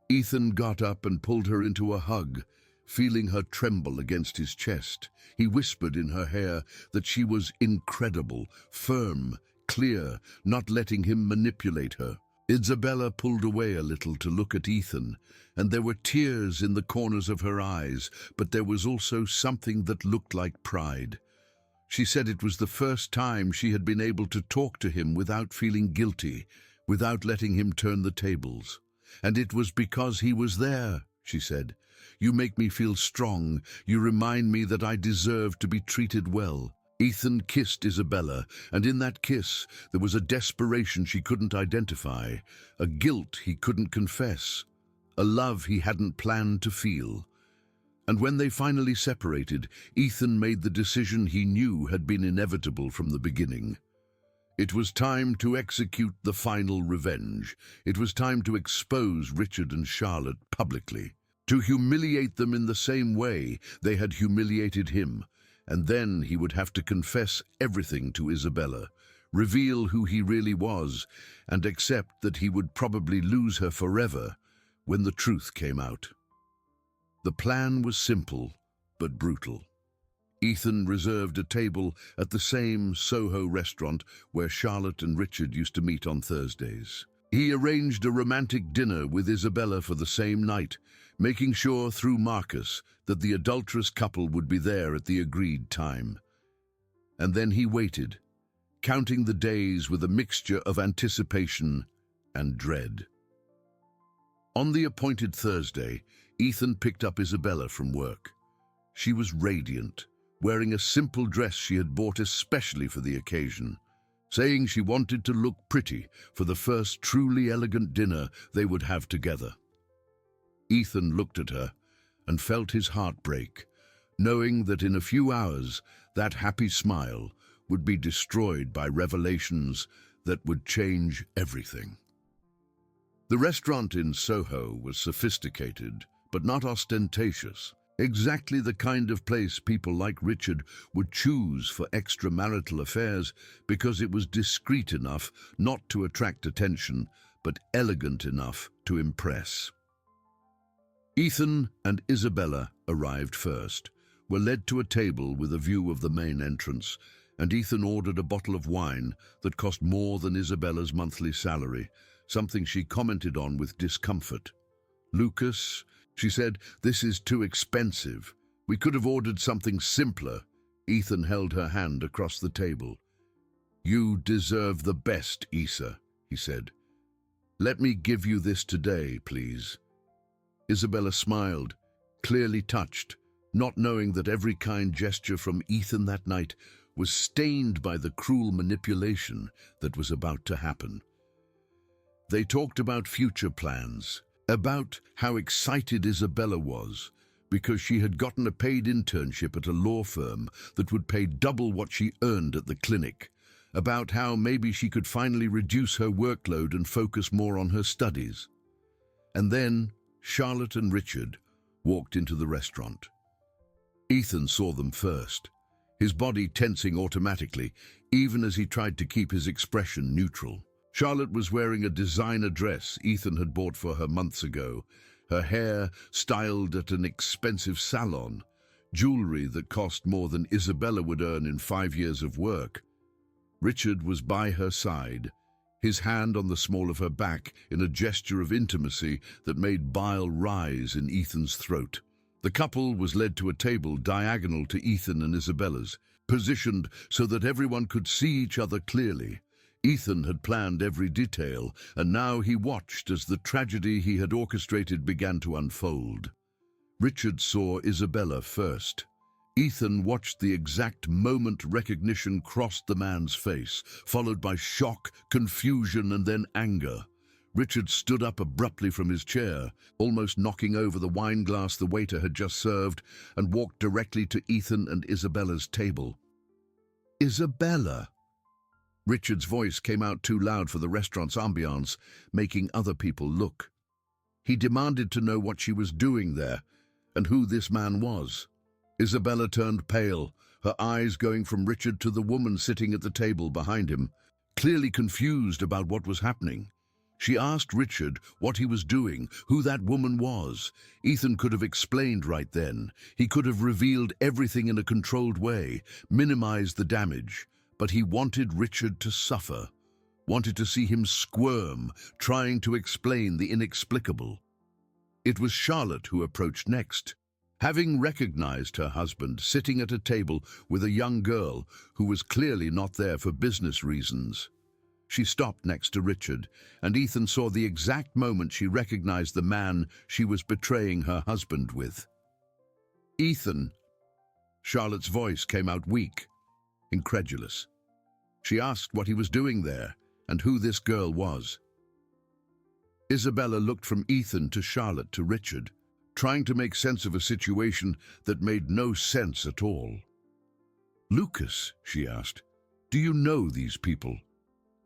Ethan got up and pulled her into a hug, feeling her tremble against his chest. He whispered in her hair that she was incredible, firm, clear, not letting him manipulate her. Isabella pulled away a little to look at Ethan, and there were tears in the corners of her eyes, but there was also something that looked like pride. She said it was the first time she had been able to talk to him without feeling guilty, without letting him turn the tables. "And it was because he was there," she said. "You make me feel strong. You remind me that I deserve to be treated well." Ethan kissed Isabella, and in that kiss there was a desperation she couldn't identify, a guilt he couldn't confess, a love he hadn't planned to feel. And when they finally separated, Ethan made the decision he knew had been inevitable from the beginning. It was time to execute the final revenge. It was time to expose Richard and Charlotte publicly, to humiliate them in the same way they had humiliated him, and then he would have to confess everything to Isabella, reveal who he really was, and accept that he would probably lose her forever when the truth came out. The plan was simple but brutal. Ethan reserved a table at the same Soho restaurant where Charlotte and Richard used to meet on Thursdays. He arranged a romantic dinner with Isabella for the same night, making sure through Marcus that the adulterous couple would be there at the agreed time. And then he waited, counting the days with a mixture of anticipation and dread. On the appointed Thursday, Ethan picked up Isabella from work. She was radiant, wearing a simple dress she had bought especially for the occasion, saying she wanted to look pretty for the first truly elegant dinner they would have together. Ethan looked at her and felt his heart break, knowing that in a few hours that happy smile would be destroyed by revelations that would change everything. The restaurant in Soho was sophisticated, but not ostentatious. Exactly the kind of place people like Richard would choose for extramarital affairs because it was discreet enough not to attract attention, but elegant enough to impress. Ethan and Isabella arrived first, were led to a table with a view of the main entrance, and Ethan ordered a bottle of wine that cost more than Isabella's monthly salary, something she commented on with discomfort. "Lucas," she said, "this is too expensive. We could have ordered something simpler." Ethan held her hand across the table. "You deserve the best, Isa," he said. "Let me give you this today, please." Isabella smiled, clearly touched, not knowing that every kind gesture from Ethan that night was stained by the cruel manipulation that was about to happen. They talked about future plans, about how excited Isabella was because she had gotten a paid internship at a law firm that would pay double what she earned at the clinic, about how maybe she could finally reduce her workload and focus more on her studies. And then Charlotte and Richard walked into the restaurant. Ethan saw them first, his body tensing automatically, even as he tried to keep his expression neutral. Charlotte was wearing a designer dress Ethan had bought for her months ago, her hair styled at an expensive salon, jewelry that cost more than Isabella would earn in 5 years of work. Richard was by her side, his hand on the small of her back in a gesture of intimacy that made bile rise in Ethan's throat. The couple was led to a table diagonal to Ethan and Isabella's, positioned so that everyone could see each other clearly. Ethan had planned every detail, and now he watched as the tragedy he had orchestrated began to unfold. Richard saw Isabella first. Ethan watched the exact moment recognition crossed the man's face, followed by shock, confusion, and then anger. Richard stood up abruptly from his chair, almost knocking over the wine glass the waiter had just served, and walked directly to Ethan and Isabella's table. "Isabella!" Richard's voice came out too loud for the restaurant's ambiance, making other people look. He demanded to know what she was doing there, and who this man was. Isabella turned pale, her eyes going from Richard to the woman sitting at the table behind him, clearly confused about what was happening. She asked Richard what he was doing, who that woman was. Ethan could have explained right then. He could have revealed everything in a controlled way, minimized the damage. But he wanted Richard to suffer, wanted to see him squirm, trying to explain the inexplicable. It was Charlotte who approached next. Having recognized her husband sitting at a table with a young girl who was clearly not there for business reasons, she stopped next to Richard, and Ethan saw the exact moment she recognized the man she was betraying her husband with. "Ethan!" Charlotte's voice came out weak, incredulous. She asked what he was doing there and who this girl was. Isabella looked from Ethan to Charlotte to Richard, trying to make sense of a situation that made no sense at all. "Lucas," she asked, "do you know these people?"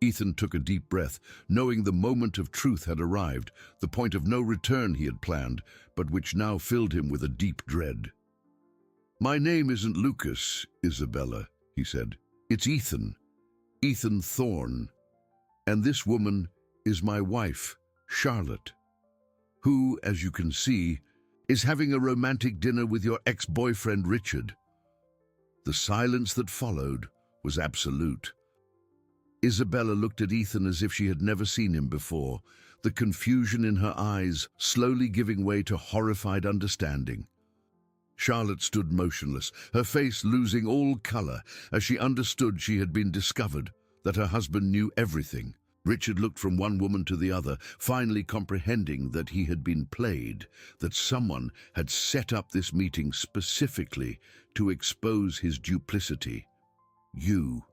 Ethan took a deep breath, knowing the moment of truth had arrived, the point of no return he had planned, but which now filled him with a deep dread. "My name isn't Lucas, Isabella," he said. "It's Ethan. Ethan Thorne. And this woman is my wife, Charlotte, who, as you can see, is having a romantic dinner with your ex-boyfriend Richard." The silence that followed was absolute. Isabella looked at Ethan as if she had never seen him before, the confusion in her eyes slowly giving way to horrified understanding. Charlotte stood motionless, her face losing all color as she understood she had been discovered, that her husband knew everything. Richard looked from one woman to the other, finally comprehending that he had been played, that someone had set up this meeting specifically to expose his duplicity. You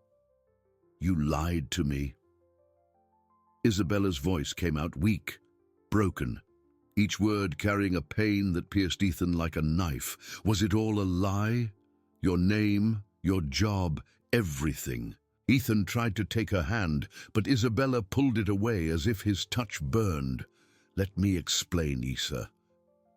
lied to me." Isabella's voice came out weak, broken, each word carrying a pain that pierced Ethan like a knife. Was it all a lie? Your name, your job, everything. Ethan tried to take her hand, but Isabella pulled it away as if his touch burned. "Let me explain, Isa.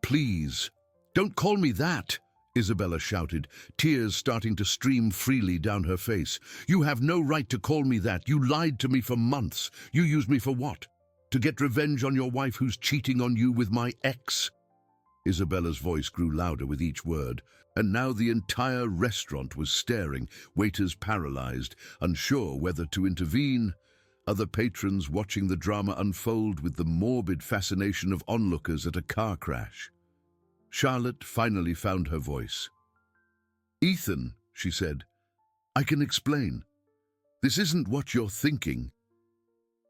Please, don't call me that," Isabella shouted, tears starting to stream freely down her face. "You have no right to call me that. You lied to me for months. You used me for what? To get revenge on your wife who's cheating on you with my ex?" Isabella's voice grew louder with each word, and now the entire restaurant was staring, waiters paralyzed, unsure whether to intervene, other patrons watching the drama unfold with the morbid fascination of onlookers at a car crash. Charlotte finally found her voice. "Ethan," she said, "I can explain. This isn't what you're thinking."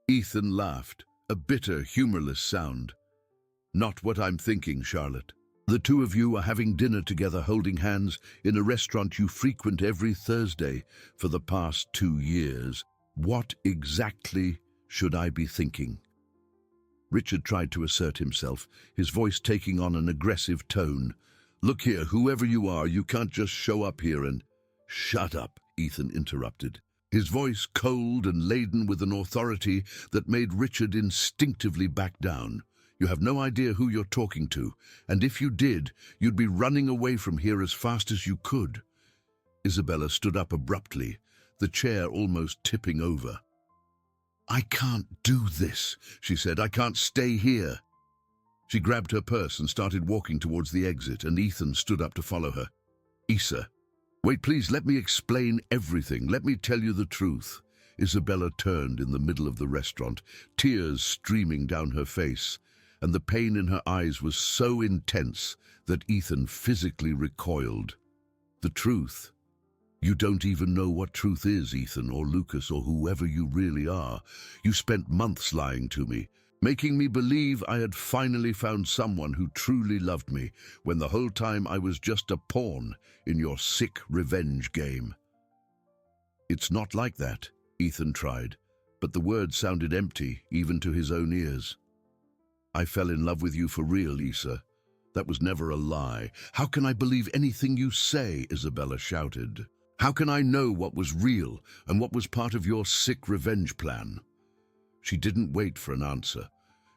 Ethan laughed, a bitter, humorless sound. "Not what I'm thinking, Charlotte. The two of you are having dinner together holding hands in a restaurant you frequent every Thursday for the past 2 years. What exactly should I be thinking?" Richard tried to assert himself, his voice taking on an aggressive tone. "Look here, whoever you are, you can't just show up here and—" "Shut up," Ethan interrupted, his voice cold and laden with an authority that made Richard instinctively back down. "You have no idea who you're talking to, and if you did, you'd be running away from here as fast as you could." Isabella stood up abruptly, the chair almost tipping over. "I can't do this," she said. "I can't stay here." She grabbed her purse and started walking towards the exit, and Ethan stood up to follow her. "Isa, wait, please, let me explain everything. Let me tell you the truth." Isabella turned in the middle of the restaurant, tears streaming down her face, and the pain in her eyes was so intense that Ethan physically recoiled. "The truth? You don't even know what truth is, Ethan, or Lucas, or whoever you really are. You spent months lying to me, making me believe I had finally found someone who truly loved me, when the whole time I was just a pawn in your sick revenge game." "It's not like that," Ethan tried, but the words sounded empty, even to his own ears. "I fell in love with you for real, Isa. That was never a lie." "How can I believe anything you say?" Isabella shouted. "How can I know what was real and what was part of your sick revenge plan?" She didn't wait for an answer.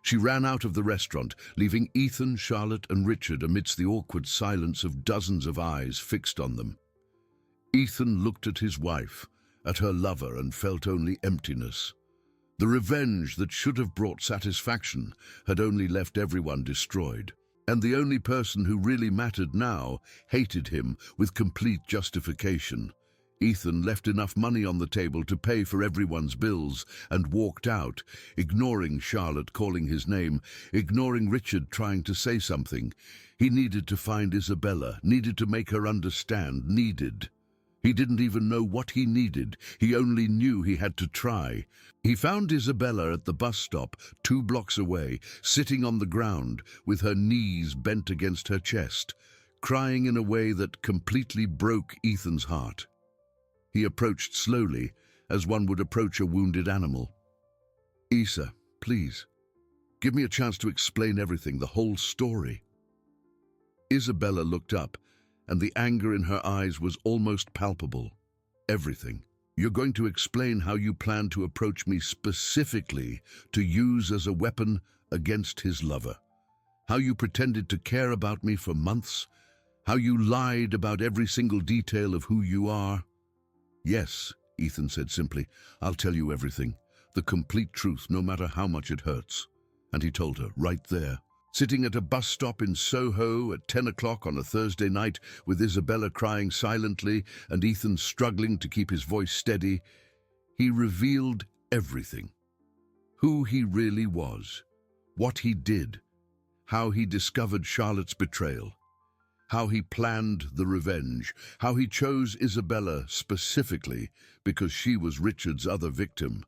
She ran out of the restaurant, leaving Ethan, Charlotte, and Richard amidst the awkward silence of dozens of eyes fixed on them. Ethan looked at his wife, at her lover, and felt only emptiness. The revenge that should have brought satisfaction had only left everyone destroyed. And the only person who really mattered now hated him with complete justification. Ethan left enough money on the table to pay for everyone's bills and walked out, ignoring Charlotte calling his name, ignoring Richard trying to say something. He needed to find Isabella, needed to make her understand, needed. He didn't even know what he needed. He only knew he had to try. He found Isabella at the bus stop, 2 blocks away, sitting on the ground, with her knees bent against her chest, crying in a way that completely broke Ethan's heart. He approached slowly, as one would approach a wounded animal. "Isa, please, give me a chance to explain everything, the whole story." Isabella looked up, and the anger in her eyes was almost palpable. "Everything. You're going to explain how you plan to approach me specifically to use as a weapon against his lover. How you pretended to care about me for months. How you lied about every single detail of who you are. Yes, Ethan said simply, I'll tell you everything. The complete truth, no matter how much it hurts. And he told her, right there, sitting at a bus stop in Soho at 10 o'clock on a Thursday night with Isabella crying silently and Ethan struggling to keep his voice steady, he revealed everything. Who he really was, what he did, how he discovered Charlotte's betrayal, how he planned the revenge, how he chose Isabella specifically because she was Richard's other victim,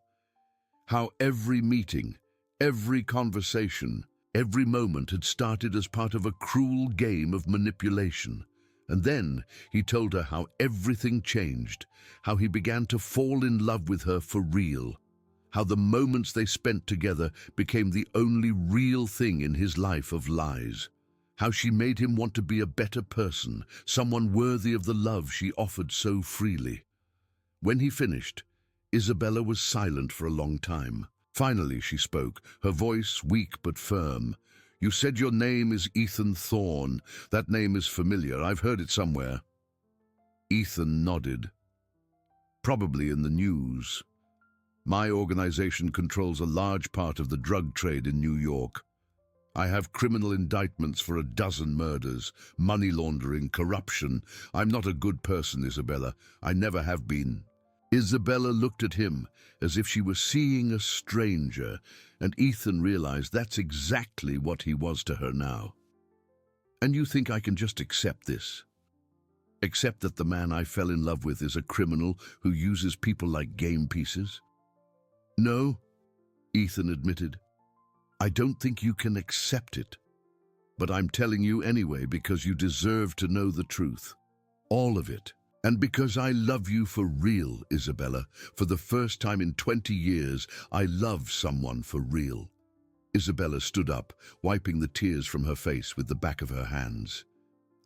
how every meeting, every conversation, every moment had started as part of a cruel game of manipulation. And then he told her how everything changed, how he began to fall in love with her for real, how the moments they spent together became the only real thing in his life of lies, how she made him want to be a better person, someone worthy of the love she offered so freely. When he finished, Isabella was silent for a long time. Finally she spoke, her voice weak but firm. You said your name is Ethan Thorne. That name is familiar. I've heard it somewhere. Ethan nodded. Probably in the news. My organization controls a large part of the drug trade in New York. I have criminal indictments for 12 murders, money laundering, corruption. I'm not a good person, Isabella. I never have been. Isabella looked at him as if she was seeing a stranger, and Ethan realized that's exactly what he was to her now. And you think I can just accept this? Accept that the man I fell in love with is a criminal who uses people like game pieces? No, Ethan admitted. I don't think you can accept it. But I'm telling you anyway because you deserve to know the truth. All of it. And because I love you for real, Isabella, for the first time in 20 years, I love someone for real. Isabella stood up, wiping the tears from her face with the back of her hands.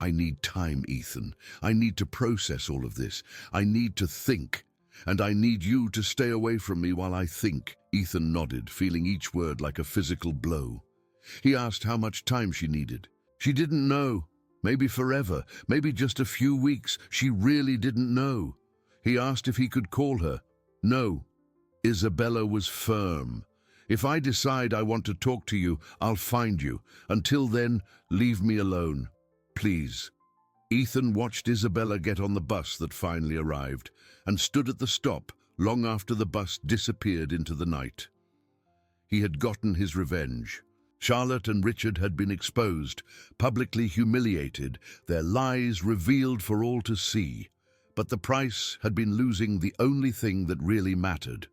I need time, Ethan. I need to process all of this. I need to think. And I need you to stay away from me while I think. Ethan nodded, feeling each word like a physical blow. He asked how much time she needed. She didn't know. Maybe forever, maybe just a few weeks. She really didn't know. He asked if he could call her. No. Isabella was firm. If I decide I want to talk to you, I'll find you. Until then, leave me alone. Please. Ethan watched Isabella get on the bus that finally arrived and stood at the stop long after the bus disappeared into the night. He had gotten his revenge. Charlotte and Richard had been exposed, publicly humiliated, their lies revealed for all to see. But the price had been losing the only thing that really mattered.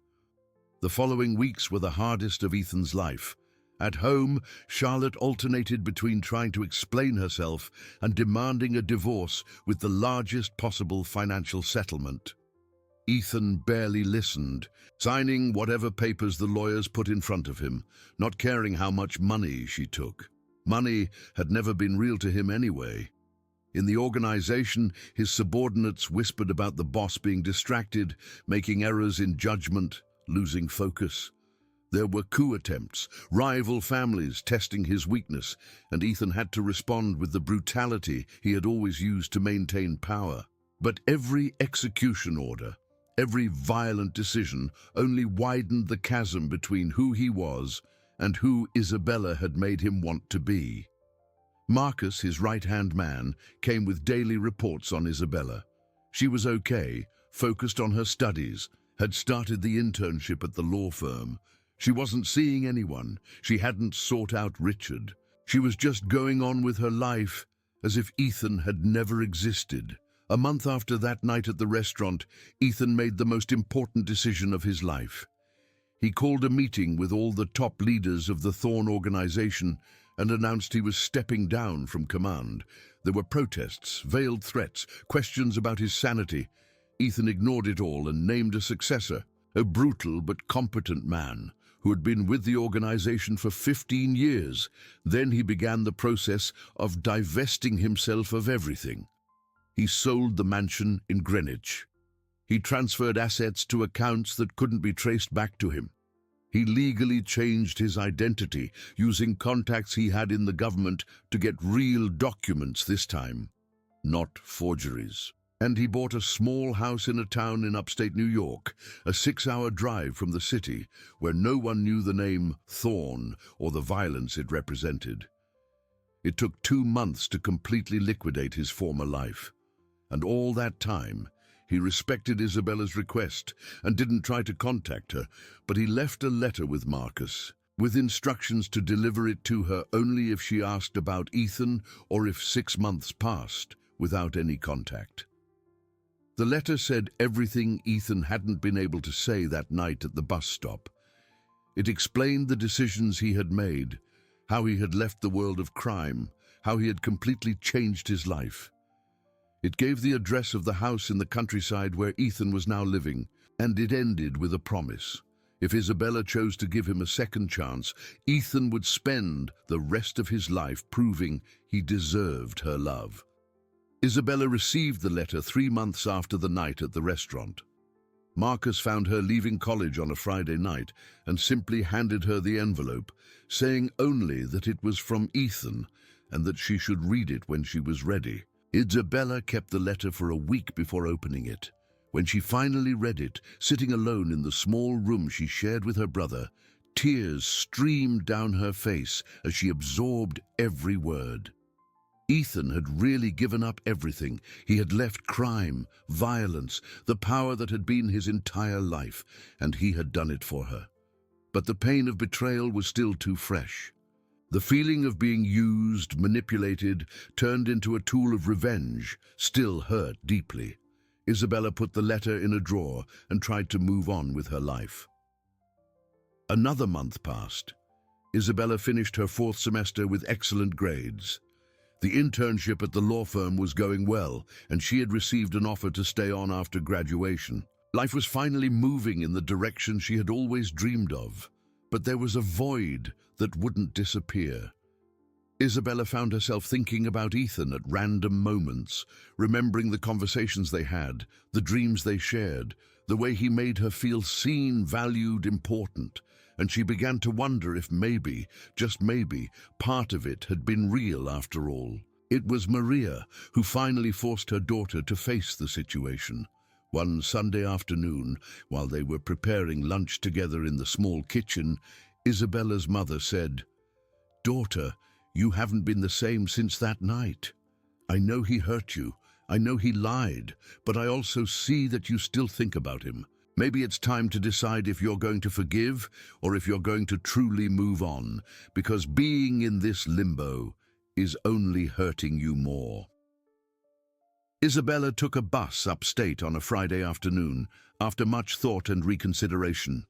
The following weeks were the hardest of Ethan's life. At home, Charlotte alternated between trying to explain herself and demanding a divorce with the largest possible financial settlement. Ethan barely listened, signing whatever papers the lawyers put in front of him, not caring how much money she took. Money had never been real to him anyway. In the organization, his subordinates whispered about the boss being distracted, making errors in judgment, losing focus. There were coup attempts, rival families testing his weakness, and Ethan had to respond with the brutality he had always used to maintain power. But every execution order, every violent decision only widened the chasm between who he was and who Isabella had made him want to be. Marcus, his right-hand man, came with daily reports on Isabella. She was okay, focused on her studies, had started the internship at the law firm. She wasn't seeing anyone. She hadn't sought out Richard. She was just going on with her life as if Ethan had never existed. A month after that night at the restaurant, Ethan made the most important decision of his life. He called a meeting with all the top leaders of the Thorne organization and announced he was stepping down from command. There were protests, veiled threats, questions about his sanity. Ethan ignored it all and named a successor, a brutal but competent man who had been with the organization for 15 years. Then he began the process of divesting himself of everything. He sold the mansion in Greenwich. He transferred assets to accounts that couldn't be traced back to him. He legally changed his identity, using contacts he had in the government to get real documents this time, not forgeries. And he bought a small house in a town in upstate New York, a 6-hour drive from the city, where no one knew the name Thorn or the violence it represented. It took 2 months to completely liquidate his former life. And all that time, he respected Isabella's request and didn't try to contact her, but he left a letter with Marcus, with instructions to deliver it to her only if she asked about Ethan or if 6 months passed without any contact. The letter said everything Ethan hadn't been able to say that night at the bus stop. It explained the decisions he had made, how he had left the world of crime, how he had completely changed his life. It gave the address of the house in the countryside where Ethan was now living, and it ended with a promise. If Isabella chose to give him a second chance, Ethan would spend the rest of his life proving he deserved her love. Isabella received the letter 3 months after the night at the restaurant. Marcus found her leaving college on a Friday night and simply handed her the envelope, saying only that it was from Ethan and that she should read it when she was ready. Isabella kept the letter for a week before opening it. When she finally read it, sitting alone in the small room she shared with her brother, tears streamed down her face as she absorbed every word. Ethan had really given up everything. He had left crime, violence, the power that had been his entire life, and he had done it for her. But the pain of betrayal was still too fresh. The feeling of being used, manipulated, turned into a tool of revenge, still hurt deeply. Isabella put the letter in a drawer and tried to move on with her life. Another month passed. Isabella finished her 4th semester with excellent grades. The internship at the law firm was going well, and she had received an offer to stay on after graduation. Life was finally moving in the direction she had always dreamed of, but there was a void that wouldn't disappear. Isabella found herself thinking about Ethan at random moments, remembering the conversations they had, the dreams they shared, the way he made her feel seen, valued, important, and she began to wonder if maybe, just maybe, part of it had been real after all. It was Maria who finally forced her daughter to face the situation. One Sunday afternoon, while they were preparing lunch together in the small kitchen, Isabella's mother said, "Daughter, you haven't been the same since that night. I know he hurt you. I know he lied, but I also see that you still think about him. Maybe it's time to decide if you're going to forgive or if you're going to truly move on, because being in this limbo is only hurting you more." Isabella took a bus upstate on a Friday afternoon, after much thought and reconsideration.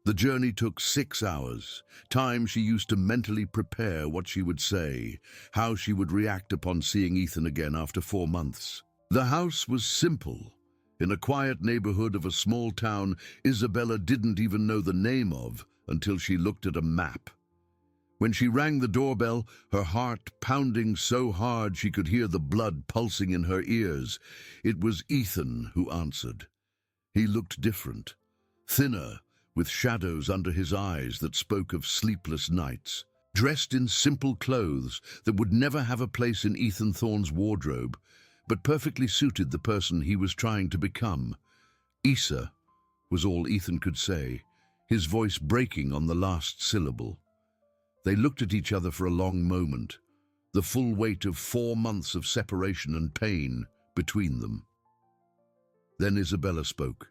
The journey took 6 hours, time she used to mentally prepare what she would say, how she would react upon seeing Ethan again after 4 months. The house was simple. In a quiet neighborhood of a small town Isabella didn't even know the name of until she looked at a map. When she rang the doorbell, her heart pounding so hard she could hear the blood pulsing in her ears, it was Ethan who answered. He looked different, thinner, with shadows under his eyes that spoke of sleepless nights. Dressed in simple clothes that would never have a place in Ethan Thorne's wardrobe, but perfectly suited the person he was trying to become. "Isa," was all Ethan could say, his voice breaking on the last syllable. They looked at each other for a long moment, the full weight of 4 months of separation and pain between them. Then Isabella spoke,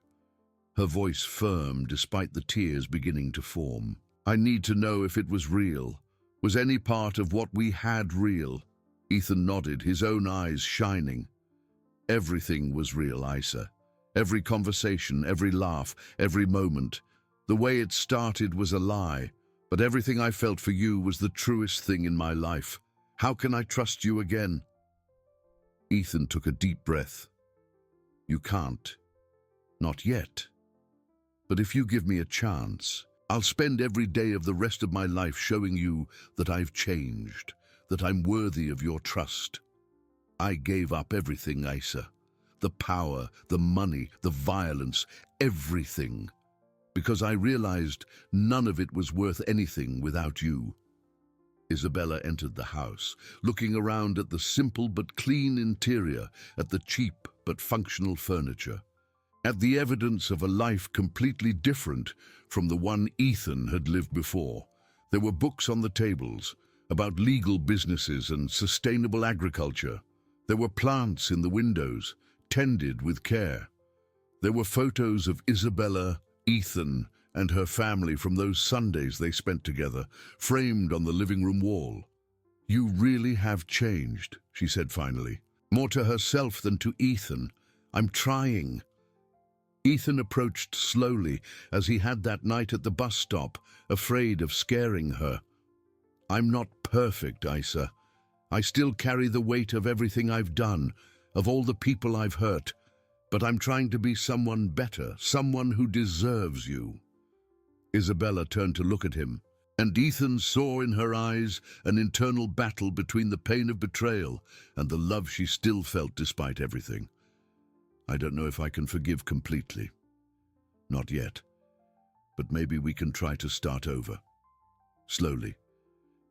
her voice firm despite the tears beginning to form. "I need to know if it was real. Was any part of what we had real?" Ethan nodded, his own eyes shining. "Everything was real, Isa. Every conversation, every laugh, every moment. The way it started was a lie, but everything I felt for you was the truest thing in my life. How can I trust you again?" Ethan took a deep breath. "You can't. Not yet. But if you give me a chance, I'll spend every day of the rest of my life showing you that I've changed, that I'm worthy of your trust. I gave up everything, Isa. the power, the money, the violence, everything. Because I realized none of it was worth anything without you. Isabella entered the house, looking around at the simple but clean interior, at the cheap but functional furniture, at the evidence of a life completely different from the one Ethan had lived before. There were books on the tables about legal businesses and sustainable agriculture. There were plants in the windows, tended with care. There were photos of Isabella, Ethan, and her family from those Sundays they spent together, framed on the living room wall. "You really have changed," she said finally, more to herself than to Ethan. "I'm trying." Ethan approached slowly, as he had that night at the bus stop, afraid of scaring her. "I'm not perfect, Isa. I still carry the weight of everything I've done, of all the people I've hurt, but I'm trying to be someone better, someone who deserves you." Isabella turned to look at him, and Ethan saw in her eyes an internal battle between the pain of betrayal and the love she still felt despite everything. "I don't know if I can forgive completely. Not yet. But maybe we can try to start over. Slowly.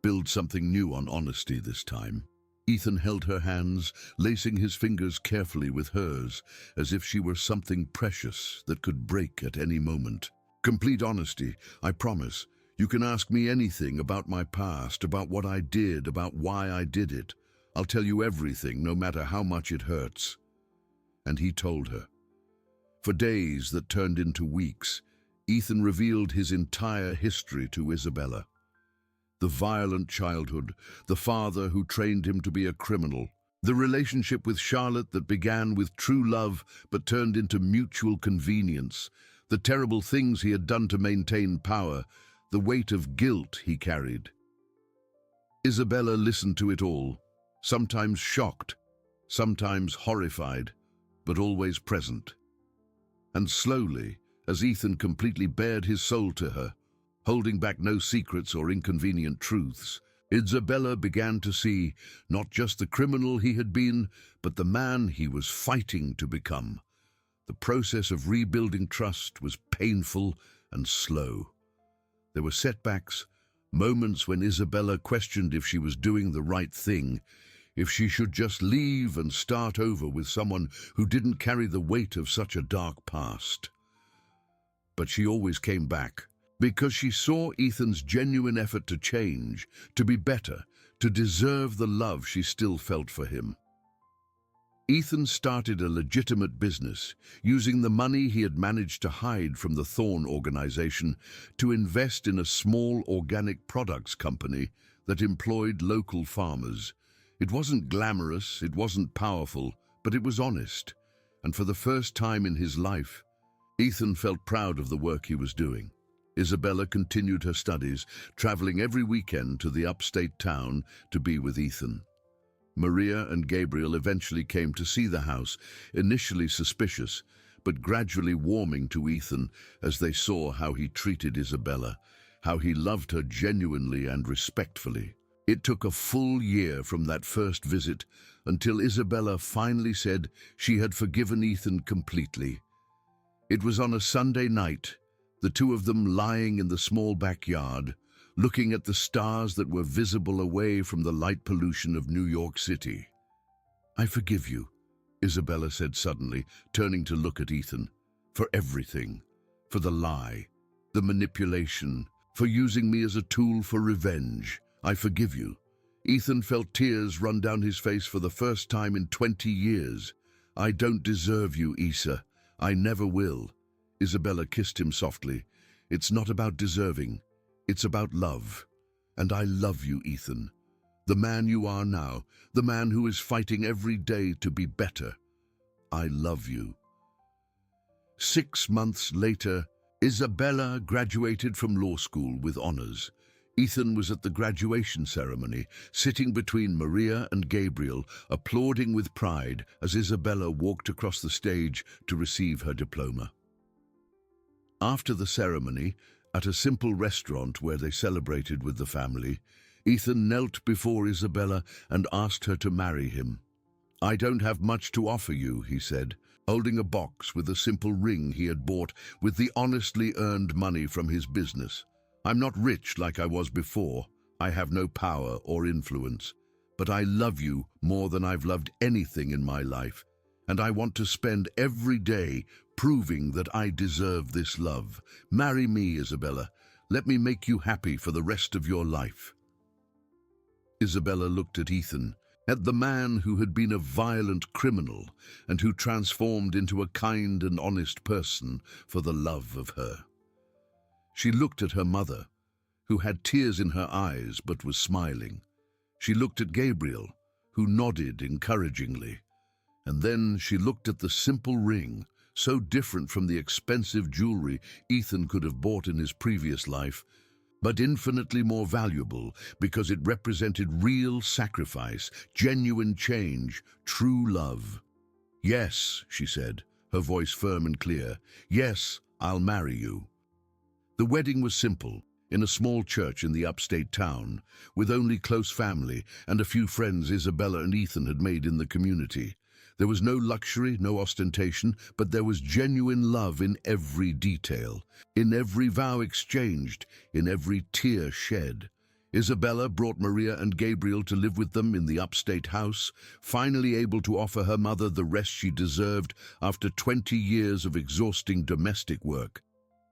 Build something new on honesty this time." Ethan held her hands, lacing his fingers carefully with hers, as if she were something precious that could break at any moment. "Complete honesty, I promise. You can ask me anything about my past, about what I did, about why I did it. I'll tell you everything, no matter how much it hurts." And he told her. For days that turned into weeks, Ethan revealed his entire history to Isabella. The violent childhood, the father who trained him to be a criminal, the relationship with Charlotte that began with true love but turned into mutual convenience, the terrible things he had done to maintain power, the weight of guilt he carried. Isabella listened to it all, sometimes shocked, sometimes horrified, but always present. And slowly, as Ethan completely bared his soul to her, holding back no secrets or inconvenient truths, Isabella began to see not just the criminal he had been, but the man he was fighting to become. The process of rebuilding trust was painful and slow. There were setbacks, moments when Isabella questioned if she was doing the right thing, if she should just leave and start over with someone who didn't carry the weight of such a dark past. But she always came back, because she saw Ethan's genuine effort to change, to be better, to deserve the love she still felt for him. Ethan started a legitimate business, using the money he had managed to hide from the Thorn organization to invest in a small organic products company that employed local farmers. It wasn't glamorous, it wasn't powerful, but it was honest. And for the first time in his life, Ethan felt proud of the work he was doing. Isabella continued her studies, traveling every weekend to the upstate town to be with Ethan. Maria and Gabriel eventually came to see the house, initially suspicious, but gradually warming to Ethan as they saw how he treated Isabella, how he loved her genuinely and respectfully. It took a full year from that first visit until Isabella finally said she had forgiven Ethan completely. It was on a Sunday night, the two of them lying in the small backyard, looking at the stars that were visible away from the light pollution of New York City. "I forgive you," Isabella said suddenly, turning to look at Ethan. "For everything. For the lie, the manipulation, for using me as a tool for revenge. I forgive you." Ethan felt tears run down his face for the first time in 20 years. "I don't deserve you, Isa. I never will." Isabella kissed him softly. "It's not about deserving. It's about love. And I love you, Ethan. The man you are now, the man who is fighting every day to be better. I love you." 6 months later, Isabella graduated from law school with honors. Ethan was at the graduation ceremony, sitting between Maria and Gabriel, applauding with pride as Isabella walked across the stage to receive her diploma. After the ceremony, at a simple restaurant where they celebrated with the family, Ethan knelt before Isabella and asked her to marry him. "I don't have much to offer you," he said, holding a box with a simple ring he had bought with the honestly earned money from his business. "I'm not rich like I was before. I have no power or influence. But I love you more than I've loved anything in my life. And I want to spend every day proving that I deserve this love. Marry me, Isabella. Let me make you happy for the rest of your life." Isabella looked at Ethan, at the man who had been a violent criminal and who transformed into a kind and honest person for the love of her. She looked at her mother, who had tears in her eyes but was smiling. She looked at Gabriel, who nodded encouragingly. And then she looked at the simple ring, so different from the expensive jewelry Ethan could have bought in his previous life, but infinitely more valuable because it represented real sacrifice, genuine change, true love. "Yes," she said, her voice firm and clear. "Yes, I'll marry you." The wedding was simple, in a small church in the upstate town, with only close family and a few friends Isabella and Ethan had made in the community. There was no luxury, no ostentation, but there was genuine love in every detail, in every vow exchanged, in every tear shed. Isabella brought Maria and Gabriel to live with them in the upstate house, finally able to offer her mother the rest she deserved after 20 years of exhausting domestic work.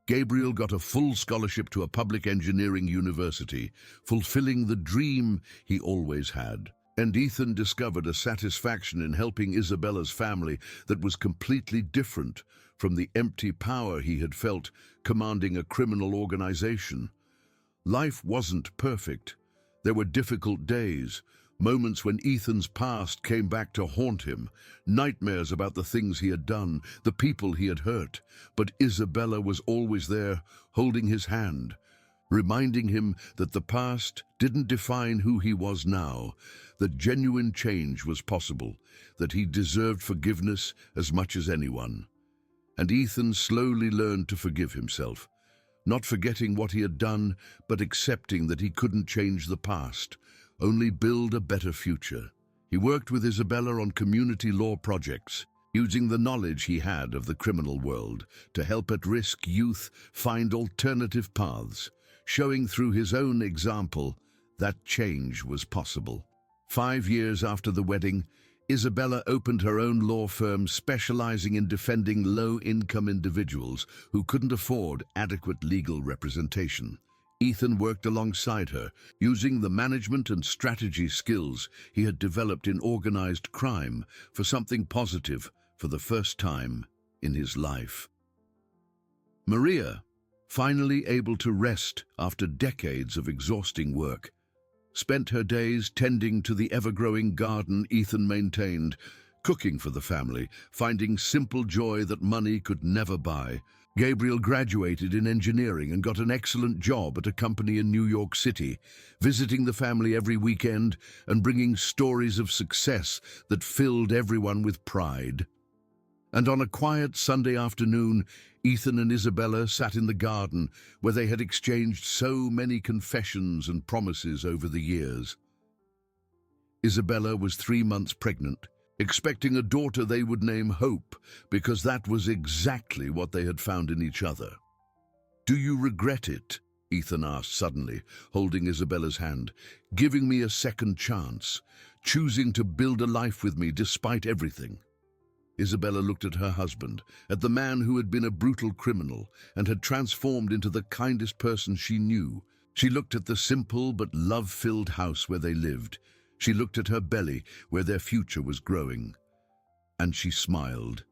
Gabriel got a full scholarship to a public engineering university, fulfilling the dream he always had. And Ethan discovered a satisfaction in helping Isabella's family that was completely different from the empty power he had felt commanding a criminal organization. Life wasn't perfect. There were difficult days, moments when Ethan's past came back to haunt him, nightmares about the things he had done, the people he had hurt. But Isabella was always there, holding his hand, reminding him that the past didn't define who he was now, that genuine change was possible, that he deserved forgiveness as much as anyone. And Ethan slowly learned to forgive himself, not forgetting what he had done, but accepting that he couldn't change the past, only build a better future. He worked with Isabella on community law projects, using the knowledge he had of the criminal world to help at-risk youth find alternative paths, showing through his own example that change was possible. 5 years after the wedding, Isabella opened her own law firm specializing in defending low-income individuals who couldn't afford adequate legal representation. Ethan worked alongside her, using the management and strategy skills he had developed in organized crime for something positive for the first time in his life. Maria, finally able to rest after decades of exhausting work, spent her days tending to the ever-growing garden Ethan maintained, cooking for the family, finding simple joy that money could never buy. Gabriel graduated in engineering and got an excellent job at a company in New York City, visiting the family every weekend and bringing stories of success that filled everyone with pride. And on a quiet Sunday afternoon, Ethan and Isabella sat in the garden where they had exchanged so many confessions and promises over the years. Isabella was 3 months pregnant, expecting a daughter they would name Hope, because that was exactly what they had found in each other. "Do you regret it?" Ethan asked suddenly, holding Isabella's hand. "Giving me a second chance, choosing to build a life with me despite everything?" Isabella looked at her husband, at the man who had been a brutal criminal and had transformed into the kindest person she knew. She looked at the simple but love-filled house where they lived. She looked at her belly, where their future was growing. And she smiled.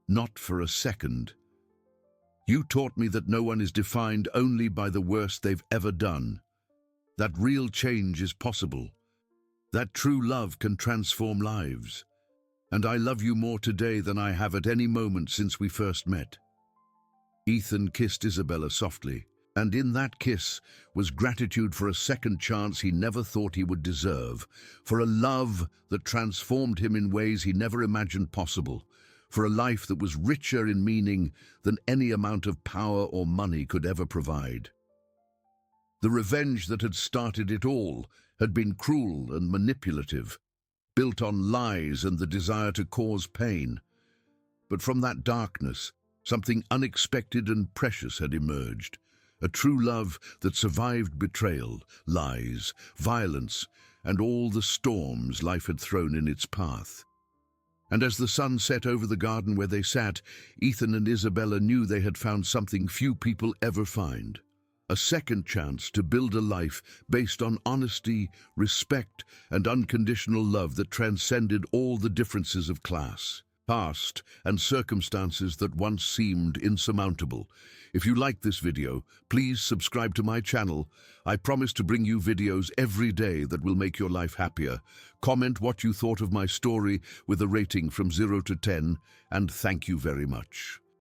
Not for a second. "You taught me that no one is defined only by the worst they've ever done. That real change is possible. That true love can transform lives. And I love you more today than I have at any moment since we first met." Ethan kissed Isabella softly, and in that kiss was gratitude for a second chance he never thought he would deserve, for a love that transformed him in ways he never imagined possible, for a life that was richer in meaning than any amount of power or money could ever provide. The revenge that had started it all had been cruel and manipulative, built on lies and the desire to cause pain. But from that darkness, something unexpected and precious had emerged. A true love that survived betrayal, lies, violence, and all the storms life had thrown in its path. And as the sun set over the garden where they sat, Ethan and Isabella knew they had found something few people ever find. A second chance to build a life based on honesty, respect, and unconditional love that transcended all the differences of class, past, and circumstances that once seemed insurmountable. If you like this video, please subscribe to my channel. I promise to bring you videos every day that will make your life happier. Comment what you thought of my story with a rating from 0 to 10, and thank you very much.